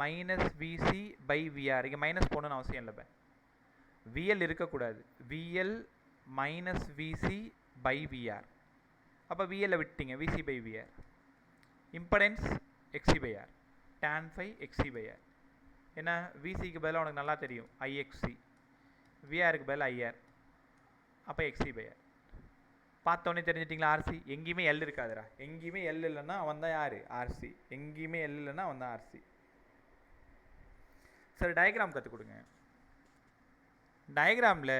minus VC by VR. இங்கே மைனஸ் போகணுன்னு அவசியம் இல்லை. விஎல் இருக்கக்கூடாது. VL minus VC by VR. அப்போ விஎல்லை விட்டீங்க. VC by VR. Impedance XC by R. tan phi XC by R. ஏன்னா விசிக்கு பதிலாக உனக்கு நல்லா தெரியும் ஐஎக்ஸி. விஆருக்கு பதிலாக ஐஆர். அப்போ எக்ஸி பை ஆர். பார்த்தோன்னே தெரிஞ்சிட்டிங்களா? ஆர்சி. எங்கேயுமே எல் இருக்காதுடா. எங்கேயுமே எல் இல்லைன்னா அவன் தான் யார்? ஆர்சி. எங்கேயுமே எல் இல்லைன்னா அவன் தான் ஆர்சி. சரி, டயக்ராம் கற்றுக் கொடுங்க. டயக்ராமில்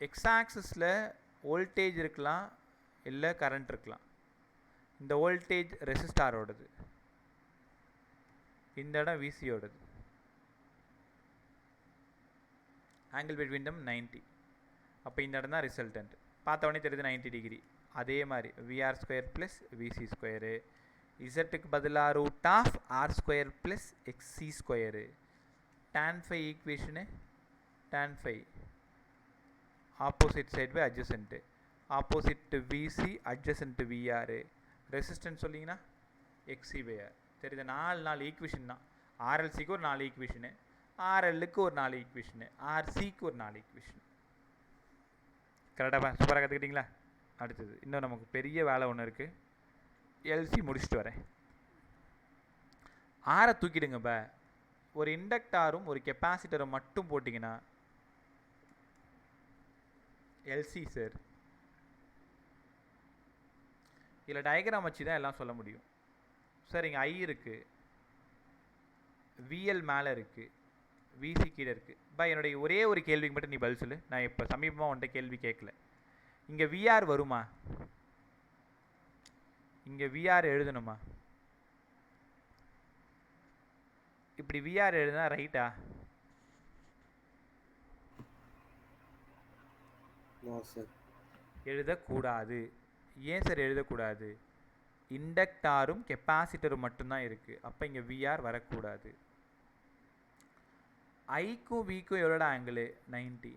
எக்ஸ் ஆக்சிஸில் வோல்டேஜ் இருக்கலாம், இல்லை கரண்ட் இருக்கலாம். இந்த வோல்டேஜ் ரெசிஸ்டாரோடது, இந்த இடம் விசியோடது. ஆங்கிள் பிட்வீன் தம் 90. அப்போ இந்த இடம் தான் ரிசல்டன்ட். பார்த்தவொடனே தெரியுது 90 டிகிரி. அதே மாதிரி VR square plus VC square. இசட்டுக்கு பதிலாக root of R square plus XC square. tan phi equation tan phi opposite side by adjacent. Opposite VC adjacent VR. Resistance சொல்லிங்கன்னா எக்ஸி பை ஆர். தெரியுது? 4 equation தான். ஆர்எல்சிக்கு ஒரு 4 equation, ஆர்எல்லுக்கு ஒரு 4 equation, ஆர்சிக்கு ஒரு 4 equation. கரெக்டாக சூப்பராக கற்றுக்கிட்டிங்களா? அடுத்தது இன்னும் நமக்கு பெரிய வேலை ஒன்று இருக்குது. எல்சி முடிச்சுட்டு வரேன். ஆரை தூக்கிடுங்க. ஒரு இண்டக்டாரும் ஒரு கெப்பாசிட்டரும் மட்டும் போட்டிங்கன்னா எல்சி சார். இதில் டயக்ராம் வச்சு தான் எல்லாம் சொல்ல முடியும் சார். இங்கே ஐ இருக்குது, விஎல் மேலே இருக்குது, விசி கீழே இருக்குது. என்னுடைய ஒரே ஒரு கேள்விக்கு மட்டும் நீ பதில் சொல்லு. நான் இப்போ சமீபமாக உன்ட்ட கேள்வி கேட்கல. இங்கே விஆர் வருமா? இங்கே விஆர் எழுதணுமா? இப்படி விஆர் எழுதுனா ரைட்டா? எழுதக்கூடாது. ஏன் சார் எழுதக்கூடாது? இண்டக்டாரும் கெப்பாசிட்டரும் மட்டும்தான் இருக்குது. அப்போ இங்கே விஆர் வரக்கூடாது. ஐக்கும் விக்கும் எவ்வளோட ஆங்கிள்? 90.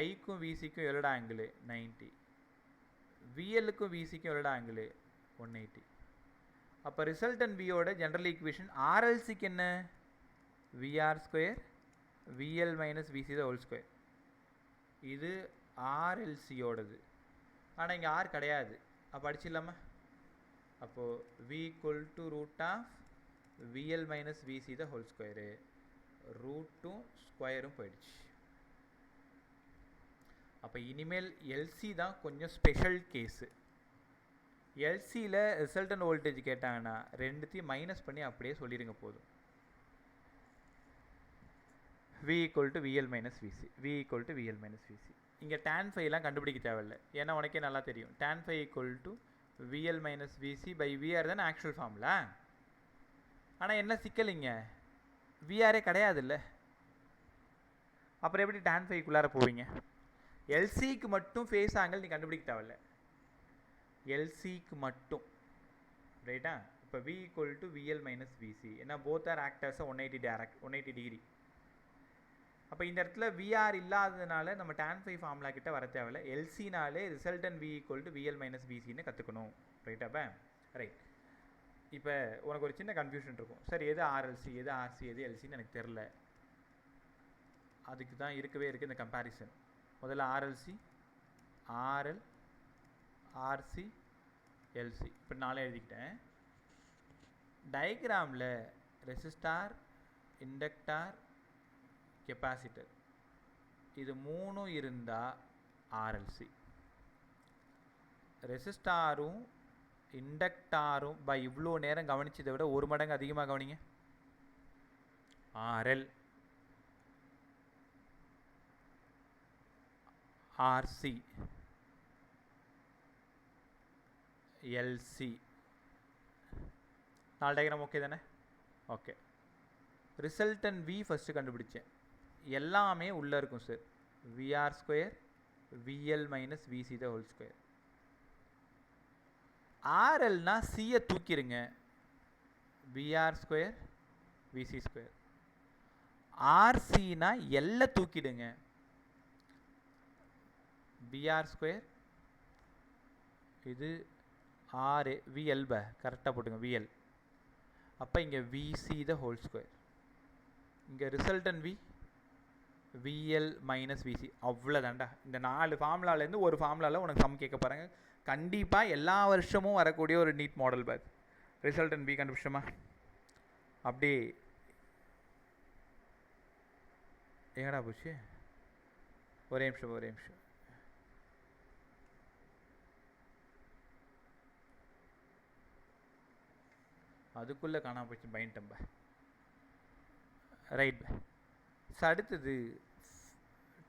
ஐக்கும் விசிக்கும் எவ்வளோட ஆங்கிள்? 90. விஎல்லுக்கும் விசிக்கும் எவ்வளோட ஆங்கிள்? 180. அப்போ ரிசல்டன் வியோட ஜென்ரல் ஈக்குவேஷன் ஆர்எல்சிக்கு என்ன? VR square VL minus VC the whole square. இது ஆர்எல்சியோடது. ஆனால் இங்கே ஆர் கிடையாது. அப்போ அடிச்சிடலாமா? அப்போது V equal to root of VL minus VC the whole square. ரூட்டும் ஸ்கொயரும் போயிடுச்சு. அப்போ இனிமேல் எல்சி தான் கொஞ்சம் ஸ்பெஷல் கேஸு. எல்சியில் ரிசல்டன் வோல்டேஜ் கேட்டாங்கன்னா ரெண்டுத்தையும் மைனஸ் பண்ணி அப்படியே சொல்லிடுங்க போதும். V equal to VL minus VC, V equal to VL minus VC. இங்கே tan phi கண்டுபிடிக்க தேவையில்லை. ஏன்னா உனக்கே நல்லா தெரியும் tan phi equal to VL minus VC by VR தானே ஆக்சுவல் ஃபார்முலா. ஆனால் என்ன சிக்கல்? இங்கே விஆரே கிடையாது இல்லை. அப்புறம் எப்படி tan ஃபைக்குள்ளார போவீங்க? எல்சிக்கு மட்டும் ஃபேஸ் ஆங்கிள் நீ கண்டுபிடிக்க தேவையில்ல, எல்சிக்கு மட்டும், ரைட்டா? இப்போ V equal to VL minus விசி, ஏன்னா போத் ஆர் ஆக்டர்ஸ் 180 டிகிரி. அப்போ இந்த இடத்துல VR இல்லாததுனால நம்ம tan ஃபை ஃபார்முலா கிட்ட வர தேவையில்ல, எல்சினாலே resultant V equal to VL minus விசின்னு கற்றுக்கணும், ரைட்டாப்பா? ரைட். இப்போ உனக்கு ஒரு சின்ன கன்ஃபியூஷன் இருக்கும், சார் எது ஆர்எல்சி எது ஆர்சி எது எல்சின்னு எனக்கு தெரில. அதுக்கு தான் இருக்கவே இருக்குது இந்த கம்பேரிசன். முதல்ல ஆர்எல்சி, ஆர்எல், ஆர்சி, எல்சி இப்போ நாளே எழுதிக்கிட்டேன். டயக்ராமில் ரெசிஸ்டார், இண்டக்டார், கெப்பாசிட்டர் இது மூணும் இருந்தால் ஆர்எல்சி. ரெசிஸ்டாரும் இண்டக்டாரும் பை இவ்வளோ நேரம் கவனிச்சதை விட ஒரு மடங்கு அதிகமாக கவனிங்க, RL, RC, LC. 4 diagram okay தானே? ஓகே. ரிசல்டன் V ஃபஸ்ட்டு கண்டுபிடிச்சேன், எல்லாமே உள்ளே இருக்கும் sir. VR square VL minus VC the whole square. ஆர்எல்னா சியை தூக்கிடுங்க, விஆர் ஸ்கொயர் விசி ஸ்கொயர். ஆர்சினா எல்லை தூக்கிடுங்க, விஆர் ஸ்கொயர், இது ஆர் விஎல் ப கரெக்டாக போட்டுங்க விஎல். அப்போ இங்கே விசி த ஹோல் ஸ்கொயர், இங்கே ரிசல்டன் விஎல் மைனஸ் விசி. அவ்வளோதாண்டா. இந்த 4 ஃபார்முலாலேருந்து ஒரு ஃபார்முலாவில் உனக்கு சம் கேட்க பாருங்க. கண்டிப்பாக எல்லா வருஷமும் வரக்கூடிய ஒரு NEET model pack. Resultant V கண்டுபிடிச்சோமா? அப்படி எங்கடா போச்சு? ஒரே நிமிஷம். அதுக்குள்ளே காணாம போச்சு, பயன்டம்ப. ரைட். அடுத்தது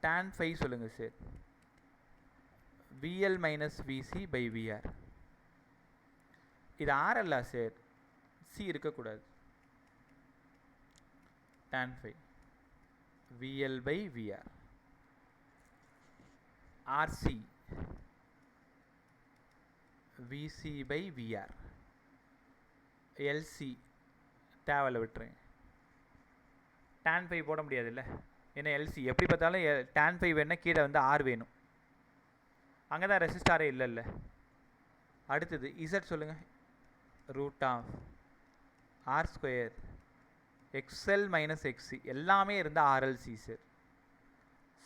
tan ஃபை சொல்லுங்கள் sir. VL minus VC by VR. இது ஆர்எல்லா சார், சி இருக்கக்கூடாது. tan phi VL by VR. RC VC by VR. LC தேவையில்ல, விட்டுருங்க. tan ஃபை போட முடியாது இல்லை, ஏன்னா எல்சி எப்படி பார்த்தாலும் tan ஃபை வேணுன்னா கீழே வந்து ஆர் வேணும், அங்கே தான் ரெசிஸ்டாரே இல்லை. அடுத்தது இசட் சொல்லுங்கள். Root of R square XL minus XC, எல்லாமே இருந்தால் ஆர்எல்சி சார்.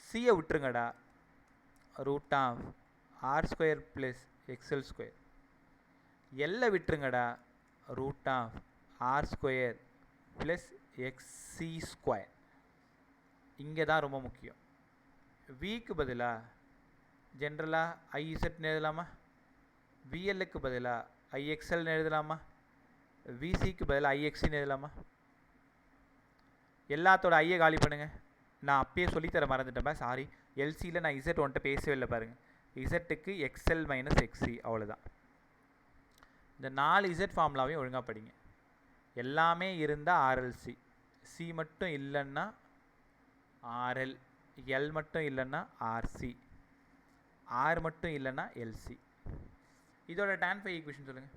சியை விட்டுருங்கடா, root of R square plus XL square. எல்லை விட்டுருங்கடா, root of R square plus XC square. இங்கே தான் ரொம்ப முக்கியம். விக்கு பதிலாக ஜென்ரலாக ஐஇசட்னு எழுதலாமா? விஎல்லுக்கு பதிலாக ஐஎக்ஸ்எல்னு எழுதலாமா? விசிக்கு பதிலாக ஐஎக்ஸின்னு எழுதலாமா? எல்லாத்தோட ஐயை காலி பண்ணுங்கள். நான் அப்பயே சொல்லித்தர மறந்துட்டேன், சாரி. எல்சியில் நான் இசட் ஒன்ட்ட பேசவே இல்லை பாருங்கள். இசட்டுக்கு எக்ஸ்எல் மைனஸ் எக்ஸி, அவ்வளோதான். இந்த 4 இசட் ஃபார்முலாவையும் ஒழுங்காக படிங்க. எல்லாமே இருந்தால் ஆர்எல்சி, சி மட்டும் இல்லைன்னா ஆர்எல், எல் மட்டும் இல்லைன்னா ஆர்சி, ஆர் மட்டும் இல்லைன்னா எல்சி. இதோட tan ஃபை ஈக்குவேஷன் சொல்லுங்கள்.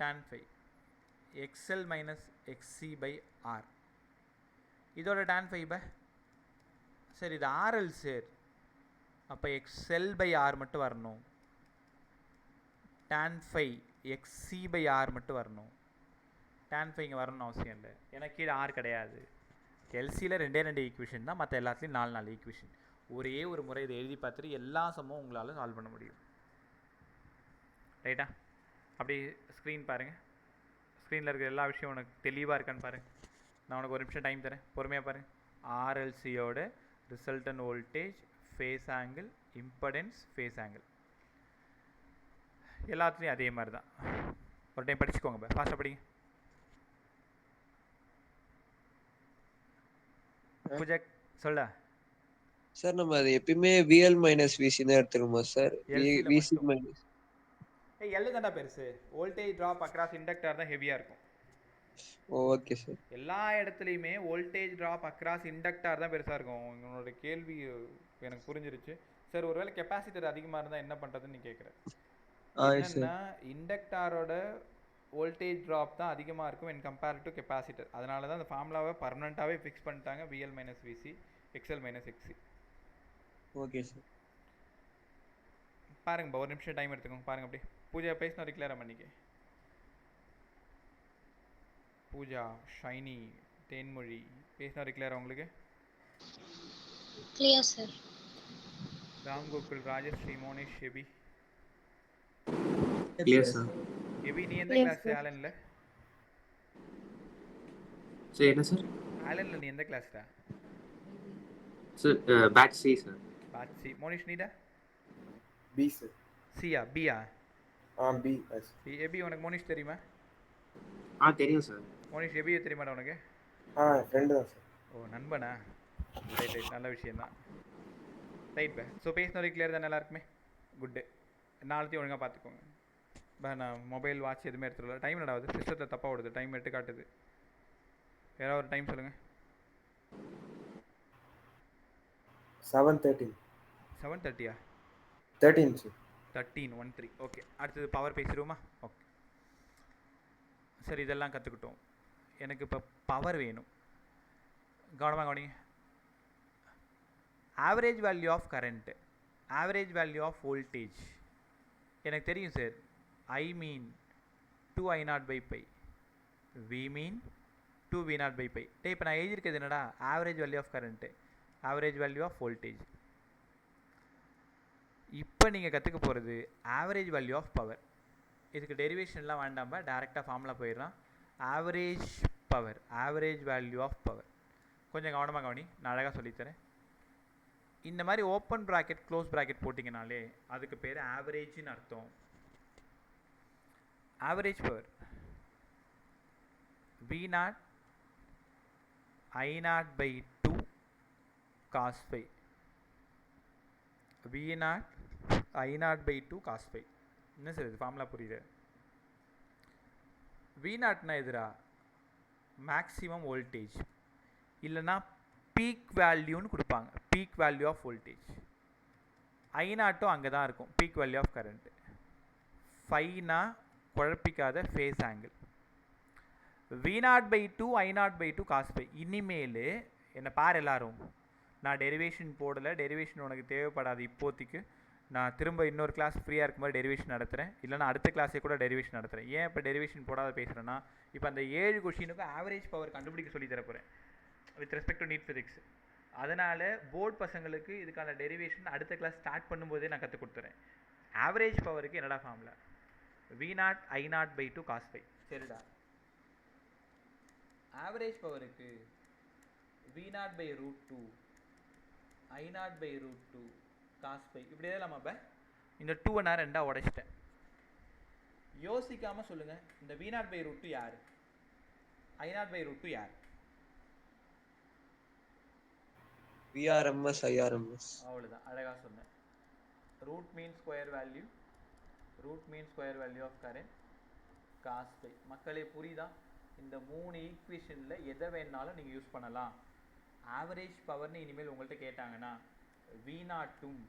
tan phi XL minus XC by R. இதோட tan ஃபை பை சார் இது ஆர்எல் சார், அப்போ எக்ஸ்எல் பை ஆர் மட்டும் வரணும். tan phi XC by R மட்டும் வரணும். tan ஃபை இங்கே வரணும்னு அவசியம் இல்லை, ஏன்னா கீழே ஆர் கிடையாது. எல்சியில் 2 ஈக்குவேஷன் தான், மற்ற எல்லாத்துலேயும் 4 ஈக்குவேஷன். ஒரே ஒரு முறை இதை எழுதி பார்த்துட்டு எல்லா சம்மும் உங்களால் சால்வ் பண்ண முடியும், ரைட்டா? அப்படி ஸ்க்ரீன் பாருங்கள். ஸ்க்ரீனில் இருக்கிற எல்லா விஷயம் உனக்கு தெளிவாக இருக்கான்னு பாருங்கள். நான் உனக்கு ஒரு நிமிஷம் டைம் தரேன், பொறுமையாக பாருங்கள். ஆர்எல்சியோட resultant voltage, phase angle, impedance, phase angle எல்லாத்துலேயும் அதே மாதிரி தான். ஒரு டைம் படிச்சுக்கோங்க, ஃபாஸ்ட்டாக படிங்க. பூஜா சொல்ல சார், நம்ம அது எப்பயுமே VL மைனஸ் விசி தான் எடுத்துக்கணுமா சார்? விசி மைனஸ் எல்லு தான்டா பெருசு. வோல்டேஜ் ட்ராப் அக்ராஸ் இண்டக்டர் தான் ஹெவியாக இருக்கும். Okay sir. எல்லா இடத்துலையுமே வோல்டேஜ் ட்ராப் அக்ராஸ் இண்டக்டார் தான் பெருசாக இருக்கும். உங்களோட கேள்வி எனக்கு புரிஞ்சிருச்சு சார். ஒருவேளை கெப்பாசிட்டர் அதிகமாக இருந்தால் என்ன பண்ணுறதுன்னு நீ கேட்குற. என்னன்னா இண்டக்டாரோட வோல்டேஜ் ட்ராப் தான் அதிகமாக இருக்கும் இன் கம்பேர் டு கெப்பாசிட்டர். அதனால தான் அந்த ஃபார்முலாவை பர்மனெண்ட்டாகவே ஃபிக்ஸ் பண்ணிட்டாங்க, VL minus VC XL minus XC. Okay sir. பாருங்கப்பா, ஒரு நிமிஷம் டைம் எடுத்துக்கோங்க. பாருங்க அப்படியே. பூஜா பேசினா கிளியராக பண்ணிக்க. பூஜா, ஷைனி, தேன்மொழி பேசினா கிளியரா உங்களுக்கு? Clear sir. Ram Gokul, Rajashree, Monish, Ebi. Clear sir. Ebi நீ எந்த கிளாஸ் ஆலன்ல? சார் என்ன சார்? ஆலன்ல நீ எந்த கிளாஸ்டா? Sir batch C sir. Batch C. Monish நீடா? B sir. சியா பியா? B yes. எபி உனக்கு மோனிஷ் தெரியுமா? தெரியும் சார். மோனிஷ் எபியை தெரியுமாடா உனக்கு? ஃப்ரெண்டு தான் சார். ஓ நண்பனா? ரைட் ரைட், நல்ல விஷயம் தான். ரைட் பே. ஸோ பேசினவரை கிளியர் தான் எல்லாருக்குமே? குட்டு. நாளைத்தையும் ஒழுங்காக பார்த்துக்கோங்க. நான் மொபைல் வாட்ச் எதுவுமே எடுத்துடல. டைம் நடாவது சிஸ்டத்தை தப்பாக ஓடுது, டைம் எட்டு காட்டுது. யாராவது ஒரு டைம் சொல்லுங்கள். 7:13. 7:30 13 சார். 13:13. ஓகே, அடுத்தது பவர் பேசிடுவோமா? ஓகே சரி, இதெல்லாம் கற்றுக்கிட்டோம். எனக்கு இப்போ பவர் வேணும். கவனமாக கவனிங்க. Average value of current, average value of voltage எனக்கு தெரியும் sir. I mean 2I0/π, we mean 2V0/π. இப்போ நான் எழுதியிருக்கிறது என்னடா? Average value of current, average value of voltage. இப்போ நீங்கள் கற்றுக்க போகிறது ஆவரேஜ் வேல்யூ ஆஃப் பவர். இதுக்கு டெரிவேஷன்லாம் வேண்டாமல் டேரெக்டாக ஃபார்முலா போயிடலாம். Average power, average value of power. கொஞ்சம் கவனமாக கவனி, நான் அழகாக சொல்லித்தரேன். இந்த மாதிரி ஓப்பன் ப்ராக்கெட் க்ளோஸ் ப்ராக்கெட் போட்டிங்கனாலே அதுக்கு பேர் ஆவரேஜ்னு அர்த்தம். Average power V0 I0/2 cos phi, V0 I0/2 cos phi. என்ன சார் இது ஃபார்முலா புரியுது? V0னா எதிரா மேக்ஸிமம் வோல்டேஜ், இல்லைன்னா பீக் வேல்யூன்னு கொடுப்பாங்க, பீக் வேல்யூ ஆஃப் வோல்டேஜ். I0ம் அங்கே தான் இருக்கும், பீக் வேல்யூ ஆஃப் கரண்ட். ஃபைனா குழப்பிக்காத phase angle. V0/2 I0/2 cos phi. இனிமேல் என்னை பார் எல்லாரும், நான் டெரிவேஷன் போடலை, டெரிவேஷன் உனக்கு தேவைப்படாது இப்போதைக்கு. நான் திரும்ப இன்னொரு கிளாஸ் ஃப்ரீயாக இருக்கும்போது டெரிவேஷன் நடத்துகிறேன், இல்லைனா அடுத்த கிளாஸே கூட டெரிவேஷன் நடத்துகிறேன். ஏன் இப்போ டெரிவேஷன் போடாத பேசுகிறேன்னா, இப்போ அந்த 7 கொஷினுக்கும் ஆவரேஜ் பவர் கண்டுபிடிக்க சொல்லி தரப்போகிறேன் with respect to NEET physics. அதனால் போர்ட் பசங்களுக்கு இதுக்கான டெரிவேஷன் அடுத்த கிளாஸ் ஸ்டார்ட் பண்ணும்போதே நான் கற்றுக் கொடுத்துறேன். ஆவரேஜ் பவருக்கு என்னடா formula? V0 I0/2 cos phi. சரிடா, average பவருக்கு V0/√2 I0/√2 cos phi. இப்படி எழுதலாமா? இப்போ இந்த 2 நான் ரெண்டாக உடைச்சிட்டேன். யோசிக்காமல் சொல்லுங்கள், இந்த V0/√2 யார்? I0/√2 யார்? VRMS IRMS. அவ்வளோதான், அழகாக சொன்னேன். Root mean square value, root mean square value of current cos phi. மக்களே புரியுதா? இந்த 3 ஈக்குவேஷனில் எதை வேணாலும் நீங்கள் யூஸ் பண்ணலாம். ஆவரேஜ் பவர்னு இனிமேல் உங்கள்கிட்ட கேட்டாங்கன்னா V0ம்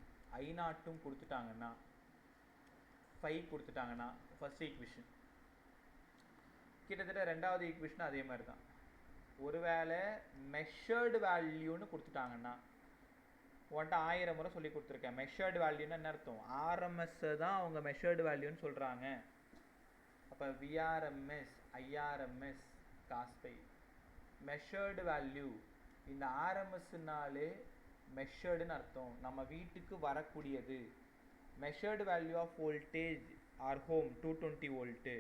I0ம் கொடுத்துட்டாங்கன்னா, 5 கொடுத்துட்டாங்கன்னா ஃபர்ஸ்ட் ஈக்குவேஷன். கிட்டத்தட்ட ரெண்டாவது ஈக்குவேஷன் அதே மாதிரி தான். ஒருவேளை மெஷர்டு வேல்யூன்னு கொடுத்துட்டாங்கன்னா, உன்ட்ட 1000 முறை சொல்லி கொடுத்துருக்கேன். மெஷர்டு வேல்யூன்னு என்ன அர்த்தம்? ஆர்எம்எஸ்ஸை தான் அவங்க மெஷர்டு வேல்யூன்னு சொல்கிறாங்க. அப்போ VRMS IRMS cos phi. Measured value, இந்த ஆர்எம்எஸ்னாலே மெஷர்டுன்னு அர்த்தம், நம்ம வீட்டுக்கு வரக்கூடியது. Measured value of voltage our home 220 volt.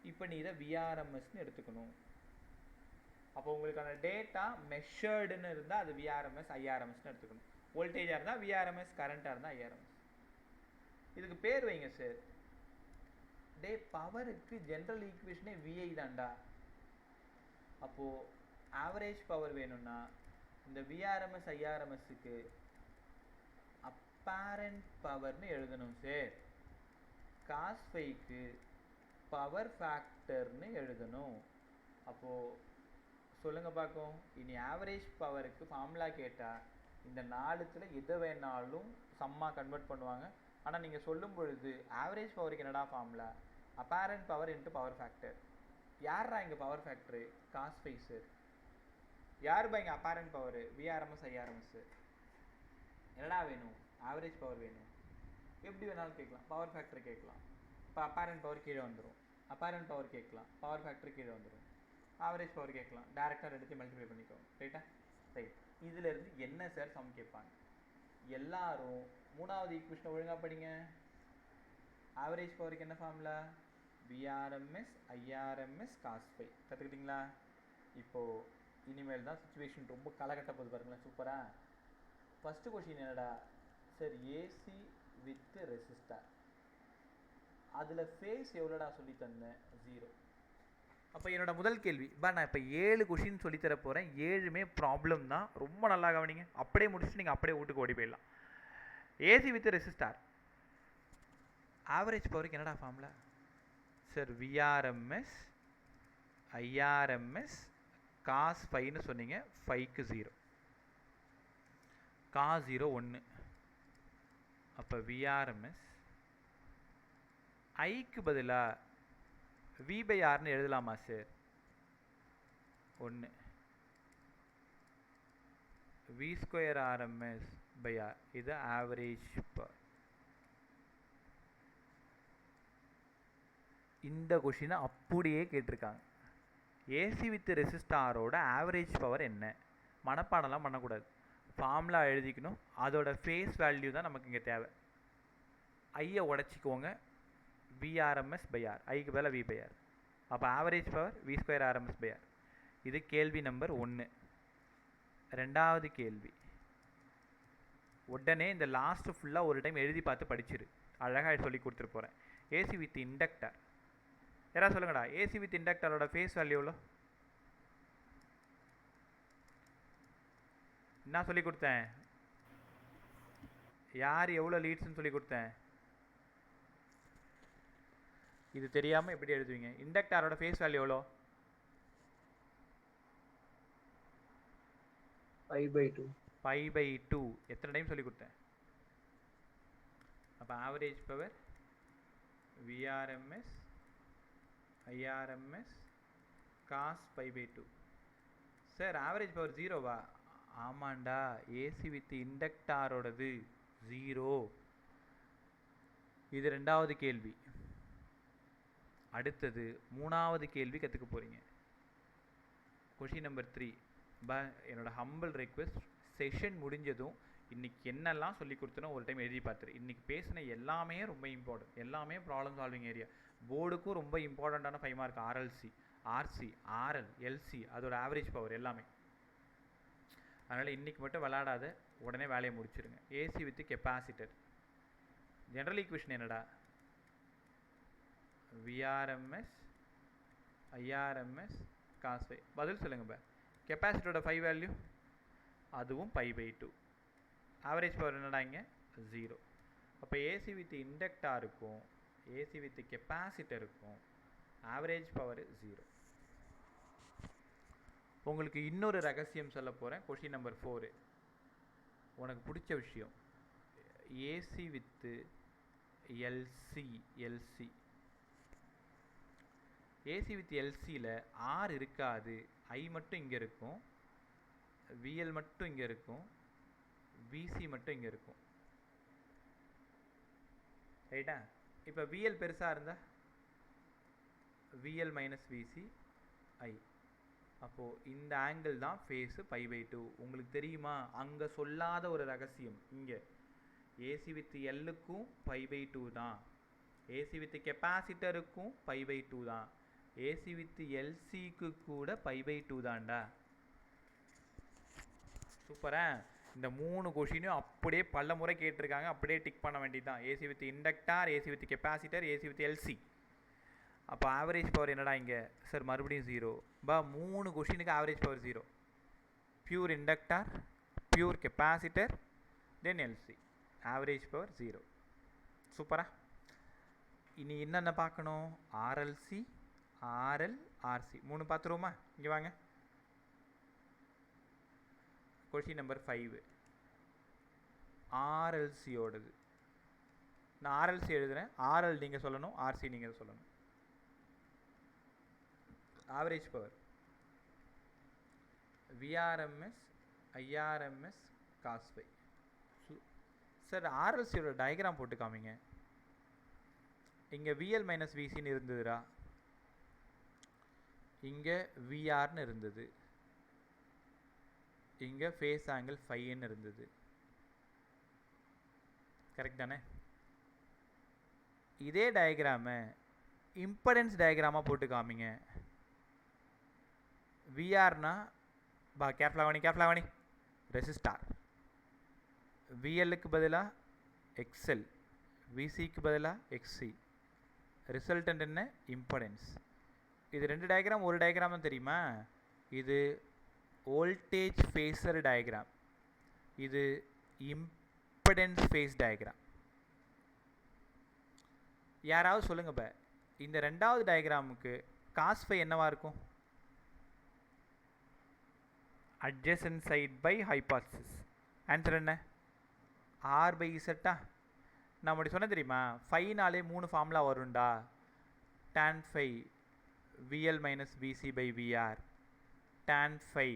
இப்போ நீ இதை VRMSன்னு எடுத்துக்கணும். அப்போ உங்களுக்கான டேட்டா மெஷர்டுன்னு இருந்தால் அது VRMS IRMSன்னு எடுத்துக்கணும். வோல்டேஜாக இருந்தால் VRMS, கரண்ட்டாக இருந்தால் IRMS. இதுக்கு பேர் வைங்க சார். டே பவருக்கு ஜென்ரல் ஈக்குவேஷனே VI தான்டா. அப்போது ஆவரேஜ் பவர் வேணும்னா இந்த VRMS IRMSக்கு அப்பேரண்ட் பவர்னு எழுதணும் சார். காஸ் phiக்கு பவர் ஃபேக்டர்னு எழுதணும். அப்போது சொல்லுங்கள் பார்க்கும். இனி ஆவரேஜ் பவருக்கு ஃபார்முலா கேட்டால் இந்த நாலுத்தில் எதை வேணாலும் சம்மாக கன்வெர்ட் பண்ணுவாங்க. ஆனால் நீங்கள் சொல்லும் பொழுது ஆவரேஜ் பவருக்கு என்னடா formula? Apparent power into power factor. யாரா இங்கே power factor? Cos phi sir. யாருப்பா இங்கே அப்பேரண்ட் பவர்? VRMS IRMS. என்னடா வேணும்? ஆவரேஜ் பவர் வேணும். எப்படி வேணாலும் கேட்கலாம். பவர் ஃபேக்டர் கேட்கலாம். இப்போ அப்பேரண்ட் பவர் கீழே வந்துடும். அப்பேரண்ட் பவர் கேட்கலாம். பவர் ஃபேக்டர் கீழே வந்துடும். ஆவரேஜ் பவர் கேட்கலாம். டேரெக்டாக ரெண்டுத்தையும் மல்டிப்ளை பண்ணிக்கோங்க. ரைட்டா? ரைட். இதிலேருந்து என்ன சார் சம் கேட்பாங்க? எல்லாரும் மூணாவது ஈக்குவேஷனை ஒழுங்காக படிங்க. ஆவரேஜ் பவருக்கு என்ன formula? VRMS IRMS cos phi. கற்றுக்கிட்டிங்களா? இப்போது இனிமேல் தான் சுச்சுவேஷன் ரொம்ப களைகட்ட போகுது பாருங்களேன். சூப்பராக. ஃபஸ்ட்டு கொஷின் என்னடா சார்? AC with resistor. அதில் ஃபேஸ் எவ்வளோடா சொல்லி தந்தேன்? 0. அப்போ என்னோட முதல் கேள்வி நான் இப்போ 7 கொஷின் சொல்லித்தர போகிறேன். 7மே ப்ராப்ளம் தான். ரொம்ப நல்லா கவனிங்க. அப்படியே முடிச்சுட்டு நீங்கள் அப்படியே வீட்டுக்கு ஓடி போயிடலாம். ஏசி வித் ரெசிஸ்டார் ஆவரேஜ் பவருக்கு என்னடா formula? Sir VRMS IRMS cos ஃபைன்னு சொன்னீங்க. ஃபைக்கு 0. காஸ் 0 1. அப்போ விஆர்எம்எஸ் ஐக்கு பதிலாக வி பை ஆர்னு எழுதலாமா sir? 1 V square RMS by R. இது ஆவரேஜ் பவர். இந்த கொஷினை அப்படியே கேட்டிருக்காங்க. ஏசி வித் ரெசிஸ்டாரோட ஆவரேஜ் பவர் என்ன? மனப்பாடம்லாம் பண்ணக்கூடாது. ஃபார்முலா எழுதிக்கணும். அதோட ஃபேஸ் வேல்யூ தான் நமக்கு இங்கே தேவை. ஐயை உடச்சிக்கோங்க. VRMS by R. ஐக்கு பதிலாக வி பை ஆர். அப்போ average power V square RMS by R. இது கேள்வி நம்பர் 1. ரெண்டாவது கேள்வி. உடனே இந்த லாஸ்ட்டு ஃபுல்லாக ஒரு டைம் எழுதி பார்த்து படிச்சிரு. அழகாக சொல்லி கொடுத்துட்டு போகிறேன். AC with inductor. யாராவது சொல்லுங்கடா, ஏசி வித் இண்டக்டரோட ஃபேஸ் வேல்யூ எவ்வளோ? என்ன சொல்லி கொடுத்தேன்? யார் எவ்வளோ லீட்ஸ்ன்னு சொல்லி கொடுத்தேன்? இது தெரியாமல் எப்படி எழுதுவீங்க? இண்டக்டாரோட ஃபேஸ் வேல்யூ எவ்வளோ? 5/2. 5/2. எத்தனை டைம் சொல்லி கொடுத்தேன்? அப்போ average power VRMS IRMS cos 5/2. Sir average power 0வா? ஆமாண்டா. ஏசி வித் இண்டக்டாரோடது 0. இது ரெண்டாவது கேள்வி. அடுத்தது மூணாவது கேள்வி கற்றுக்க போகிறீங்க. Question number 3. என்னோட ஹம்பிள் ரெக்வெஸ்ட், செஷன் முடிஞ்சதும் இன்றைக்கி என்னெல்லாம் சொல்லி கொடுத்தனோ ஒரு டைம் எழுதி பார்த்துரு. இன்றைக்கி பேசின எல்லாமே ரொம்ப இம்பார்ட்டன்ட். எல்லாமே ப்ராப்ளம் சால்விங் ஏரியா. போர்டுக்கும் ரொம்ப இம்பார்ட்டண்ட்டான 5 mark. RLC, RC, RL, LC, அதோட ஆவரேஜ் பவர் எல்லாமே. அதனால் இன்றைக்கி மட்டும் விளையாடாத, உடனே வேலையை முடிச்சிருங்க. AC with capacitor. General equation என்னடா? VRMS IRMS cos 5. பதில் சொல்லுங்க. கெப்பாசிட்டரோட 5 வேல்யூ அதுவும் 5/2. ஆவரேஜ் பவர் என்னடா இங்கே? 0. அப்போ ஏசி வித் இண்டக்டாருக்கும் ஏசி வித் கெப்பாசிட்டருக்கும் ஆவரேஜ் பவர் 0. உங்களுக்கு இன்னொரு ரகசியம் சொல்ல போகிறேன். Question number 4. உனக்கு பிடிச்ச விஷயம். AC with LC. AC with எல்சியில் ஆர் இருக்காது. ஐ மட்டும் இங்கே இருக்கும். விஎல் மட்டும் இங்கே இருக்கும். விசி மட்டும் இங்கே இருக்கும். ரைட்டா? இப்போ விஎல் பெருசாக இருந்தால் விஎல் மைனஸ் விசி ஐ. அப்போது இந்த ஆங்கிள் தான் ஃபேஸு 5/2. உங்களுக்கு தெரியுமா அங்கே சொல்லாத ஒரு ரகசியம்? இங்கே ஏசி வித் எல்லுக்கும் 5/2 தான். ஏசி வித் கெப்பாசிட்டருக்கும் 5/2 தான். ஏசி வித் எல்சிக்கு கூட 5/2 தான்டா. சூப்பரா? இந்த 3 கொஷினும் அப்படியே பல முறை கேட்டிருக்காங்க. அப்படியே டிக் பண்ண வேண்டியது தான். AC with inductor, AC with capacitor, AC with LC. அப்போ ஆவரேஜ் பவர் என்னடா இங்கே? சார் மறுபடியும் 0. 3 கொஷினுக்கு average power 0. Pure inductor, pure capacitor, then LC. Average power 0. சூப்பரா? இனி என்னென்ன பார்க்கணும்? ஆர்எல்சி, ஆர்எல் ஆர்சி 3 பார்த்துருவோமா? இங்கே வாங்க. கொஷின் நம்பர் 5 ஆர்எல்சியோடது. நான் ஆர்எல்சி எழுதுகிறேன். ஆர்எல் நீங்கள் சொல்லணும், ஆர்சி நீங்கள் சொல்லணும். Average power VRMS IRMS cos phi. Sir ஆர்எல்சியோட டயக்ராம் போட்டு காமிங்க. இங்கே விஎல் மைனஸ் விசின்னு இருந்ததுடா, இங்கே விஆர்னு இருந்தது, இங்கே ஃபேஸ் ஆங்கிள் ஃபைன்னு இருந்தது. கரெக்ட் தானே? இதே டயக்ராமை இம்படன்ஸ் டயக்ராமாக போட்டு காமிங்க. விஆர்னா கேர்ஃபுல்லாக வாணி ரெசிஸ்டார், விஎல்லுக்கு பதிலாக எக்ஸ்எல், விசிக்கு பதிலாக எக்ஸி. ரிசல்டன்ட் என்ன? இம்படன்ஸ். இது 2 டயக்ராம் ஒரு டயக்ராம் தான் தெரியுமா? இது வோல்டேஜ் ஃபேஸர் டயக்ராம், இது இம்படன்ஸ் ஃபேஸ் டயக்ராம். யாராவது சொல்லுங்க இப்போ, இந்த 2வது டயக்ராமுக்கு காஸ் ஃபை என்னவா இருக்கும்? adjacent side by hypothesis. Answer என்ன? ஆர் பை இசட்டா? நான் அப்படி சொன்ன தெரியுமா? ஃபைனாலே 3 ஃபார்முலா வரும்டா. tan phi VL minus VC by VR, tan phi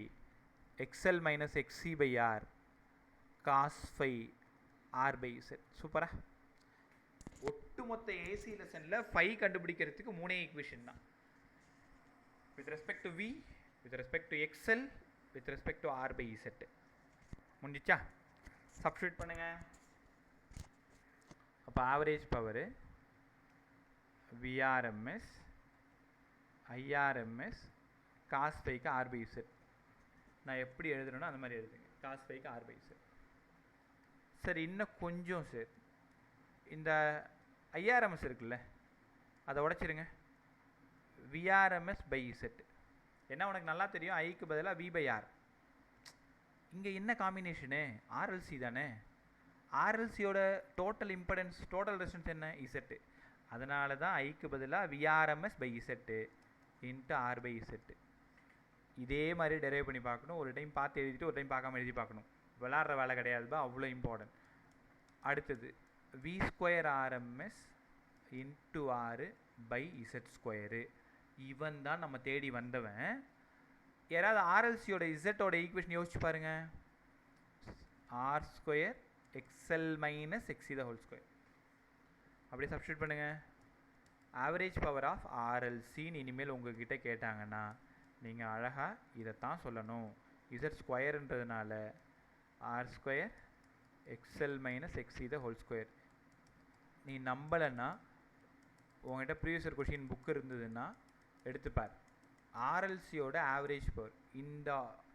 XL minus XC by R, cos phi R by Z. சூப்பரா? ஒட்டுமொத்த ஏசி லெசனில் ஃபை கண்டுபிடிக்கிறதுக்கு 3 ஈக்குவேஷன் தான். With respect to V, with respect to XL, with respect to R by Z. முடிஞ்சிச்சா? Substitute பண்ணுங்க. அப்போ average power VRMS IRMS cos ஃபைக்கு R by Z. நான் எப்படி எழுதுறேனோ அந்த மாதிரி எழுதுங்க. காஸ் ஃபைக்கு ஆர் பை இசட். சார் இன்னும் கொஞ்சம் சார், இந்த ஐஆர்எம்எஸ் இருக்குல்ல, அதை உடைச்சிருங்க. VRMS by Z. என்ன உனக்கு நல்லா தெரியும், ஐக்கு பதிலாக வி பை ஆர். இங்கே என்ன காம்பினேஷனு? ஆர்எல்சி தானே. ஆர்எல்சியோட டோட்டல் இம்படன்ஸ், டோட்டல் ரெசிஸ்டன்ஸ் என்ன? இசட்டு. அதனால தான் ஐக்கு பதிலாக V RMS by Z into R by Z. இதே மாதிரி டெரைவ் பண்ணி பார்க்கணும். ஒரு டைம் பார்த்து எழுதிட்டு ஒரு டைம் பார்க்காம எழுதி பார்க்கணும். விளாட்ற வேலை கிடையாதுப்பா, அவ்வளோ இம்பார்ட்டன்ட். அடுத்தது V square RMS into R by Z square. இவன் தான் நம்ம தேடி வந்தவன். யாராவது ஆர்எல்சியோட இசட்டோட ஈக்குவேஷன் யோசிச்சு பாருங்க. R square XL minus XC the whole square. அப்படியே சப்ஸ்டியூட் பண்ணுங்க. ஆவரேஜ் பவர் ஆஃப் ஆர்எல்சின்னு இனிமேல் உங்ககிட்ட கேட்டாங்கன்னா நீங்கள் அழகாக இதைத்தான் சொல்லணும். இசட் ஸ்கொயர்ன்றதுனால R square XL minus XC the whole square. நீ நம்பலைன்னா உங்கள்கிட்ட ப்ரீவியஸ் இயர் கொஷின் புக் இருந்ததுன்னா எடுத்துப்பார். ஆர்எல்சியோட ஆவரேஜ் பவர்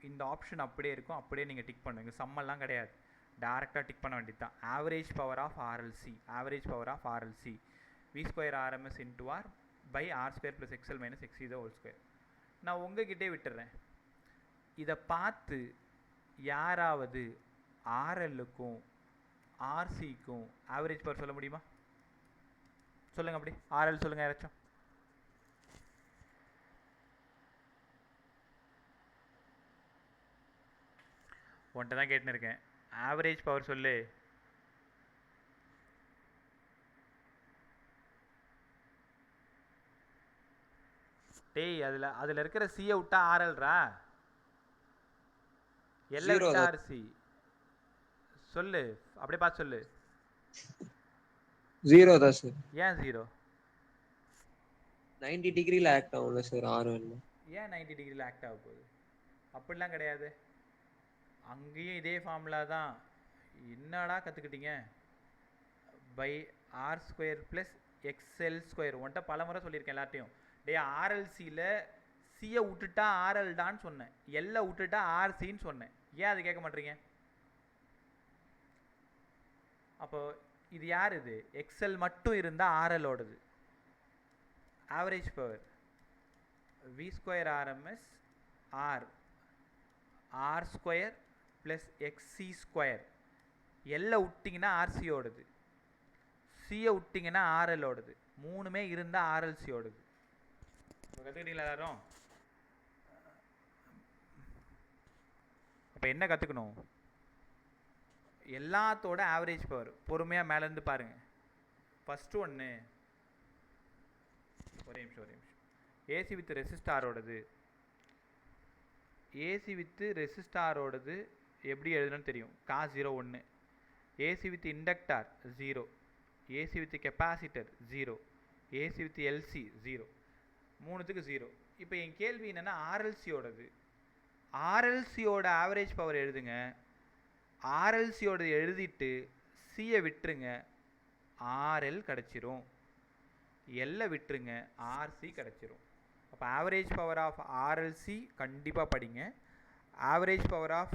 இந்த ஆப்ஷன் அப்படியே இருக்கும். அப்படியே நீங்கள் டிக் பண்ணுங்க. சம்மெல்லாம் கிடையாது, டேரெக்டாக டிக் பண்ண வேண்டியது தான். Average power of RLC, average power of RLC V square RMS into R by R square plus XL minus XC the whole square. நான் உங்ககிட்டே விட்டுறேன். இதை பார்த்து யாராவது ஆர்எல்லுக்கும் ஆர்சிக்கும் ஆவரேஜ் பவர் சொல்ல முடியுமா? சொல்லுங்கள். அப்படி ஆர்எல் சொல்லுங்கள் யாராச்சும். உன்ட்ட தான் கேட்டுன்னு இருக்கேன். ஆவரேஜ் பவர் சொல்லு. டேய், அதில் இருக்கிற சியை விட்டா ஆர்எல்ரா, எல்லை விட்டா ஆர்சி. சொல்லு, அப்படியே பார்த்து சொல்லு. 0 தான் சார். ஏன் 0? 90 டிகிரியில் ஆக்ட் ஆகும்ல சார் ஆர்எல். ஏன் 90 டிகிரியில் ஆக்ட் ஆக போகுது? அப்படிலாம் கிடையாது. அங்கேயும் இதே ஃபார்முலா தான். என்னடா கற்றுக்கிட்டீங்க? By R square plus XL square. உன்ட்ட பல முறை சொல்லியிருக்கேன் எல்லாத்தையும். டே, ஆர்எல்சியில் சியை விட்டுட்டா ஆர்எல்டான்னு சொன்னேன், எல்லை விட்டுட்டா ஆர்சின்னு சொன்னேன். ஏன் அது கேட்க மாட்டீங்க? அப்போ இது யார்? இது எக்ஸ்எல் மட்டும் இருந்தால் ஆர்எலோடது. Average power V square RMS R R square plus XC square. எல்லை விட்டிங்கன்னா ஆர்சியோடது, சியை விட்டிங்கன்னா ஆர்எலோடது. மூணுமே இருந்தால் ஆர்எல்சியோடது. கற்றுக்கிட்டீங்களா எல்லாரும்? இப்போ என்ன கற்றுக்கணும்? எல்லாத்தோட ஆவரேஜ் பவர் பொறுமையாக மேலேருந்து பாருங்கள். ஃபஸ்ட்டு ஒன்று, ஒரே நிமிஷம். ஏசி வித் ரெசிஸ்டாரோடது, ஏசி வித்து ரெசிஸ்டாரோடது எப்படி எழுதணும்னு தெரியும். Cos 0 1, AC with inductor 0, AC with capacitor 0, AC with LC 0, மூணுத்துக்கு 0. இப்போ என் கேள்வி என்னென்னா ஆர்எல்சியோடது, ஆர்எல்சியோட ஆவரேஜ் பவர் எழுதுங்க. ஆர்எல்சியோடது எழுதிட்டு சியை விட்டுருங்க, ஆர்எல் கிடச்சிரும். எல்லை விட்டுருங்க, ஆர்சி கிடச்சிரும். அப்போ ஆவரேஜ் பவர் ஆஃப் ஆர்எல்சி கண்டிப்பாக படிங்க. ஆவரேஜ் பவர் ஆஃப்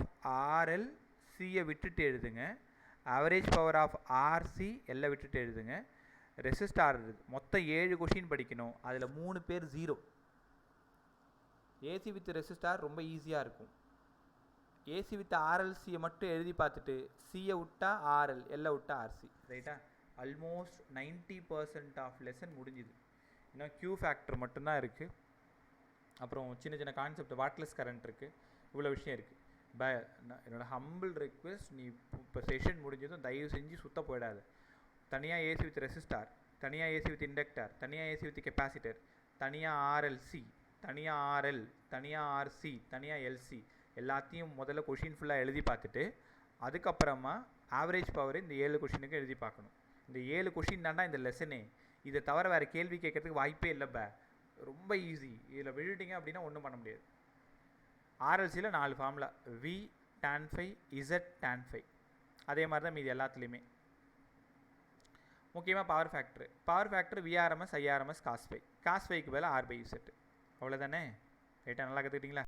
ஆர்எல் சியை விட்டுட்டு எழுதுங்க. ஆவரேஜ் பவர் ஆஃப் ஆர்சி எல்லை விட்டுட்டு எழுதுங்க. ரெசிஸ்டார் மொத்தம் 7 கொஷின் படிக்கணும். அதில் 3 பேர் 0. ஏசி வித் ரெசிஸ்டார் ரொம்ப ஈஸியாக இருக்கும். ஏசி வித் ஆர்எல்சியை மட்டும் எழுதி பார்த்துட்டு சியை விட்டா ஆர்எல், எல்லை விட்டா ஆர்சி. ரைட்டா? ஆல்மோஸ்ட் 90% ஆஃப் லெசன் முடிஞ்சுது. இன்னும் Q ஃபேக்டர் மட்டும்தான் இருக்குது. அப்புறம் சின்ன சின்ன கான்செப்ட், வாட்லெஸ் கரண்ட் இருக்குது. இவ்வளோ விஷயம் இருக்குது. என்னோடய ஹம்பிள் ரெக்வெஸ்ட், நீ இப்போ செஷன் முடிஞ்சதும் தயவு செஞ்சு சுத்த போயிடாது. தனியாக ஏசி வித் ரெசிஸ்டார், தனியாக ஏசி வித் இண்டக்டார், தனியாக ஏசி வித் கெப்பாசிட்டர், தனியாக ஆர்எல்சி, தனியாக ஆர்எல், தனியாக ஆர்சி, தனியாக எல்சி, எல்லாத்தையும் முதல்ல கொஷின் ஃபுல்லாக எழுதி பார்த்துட்டு அதுக்கப்புறமா ஆவரேஜ் பவர் இந்த 7 கொஷினுக்கு எழுதி பார்க்கணும். இந்த 7 கொஷின் தாண்டா இந்த லெசனே. இதை தவிர வேறு கேள்வி கேட்கறதுக்கு வாய்ப்பே இல்லை. ரொம்ப ஈஸி. இதில் விழுட்டிங்க அப்படின்னா ஒன்றும் பண்ண முடியாது. ஆர்எல்சியில் 4 formula, V tan phi, Z tan phi. அதே மாதிரி தான் மீது எல்லாத்துலேயுமே. முக்கியமாக power factor VRMS, IRMS, cos phi. Cos ஃபைக்கு பதிலாக ஆர் பை இசட். அவ்வளோதானே? ரைட்டாக நல்லா கற்றுக்கிட்டிங்களா?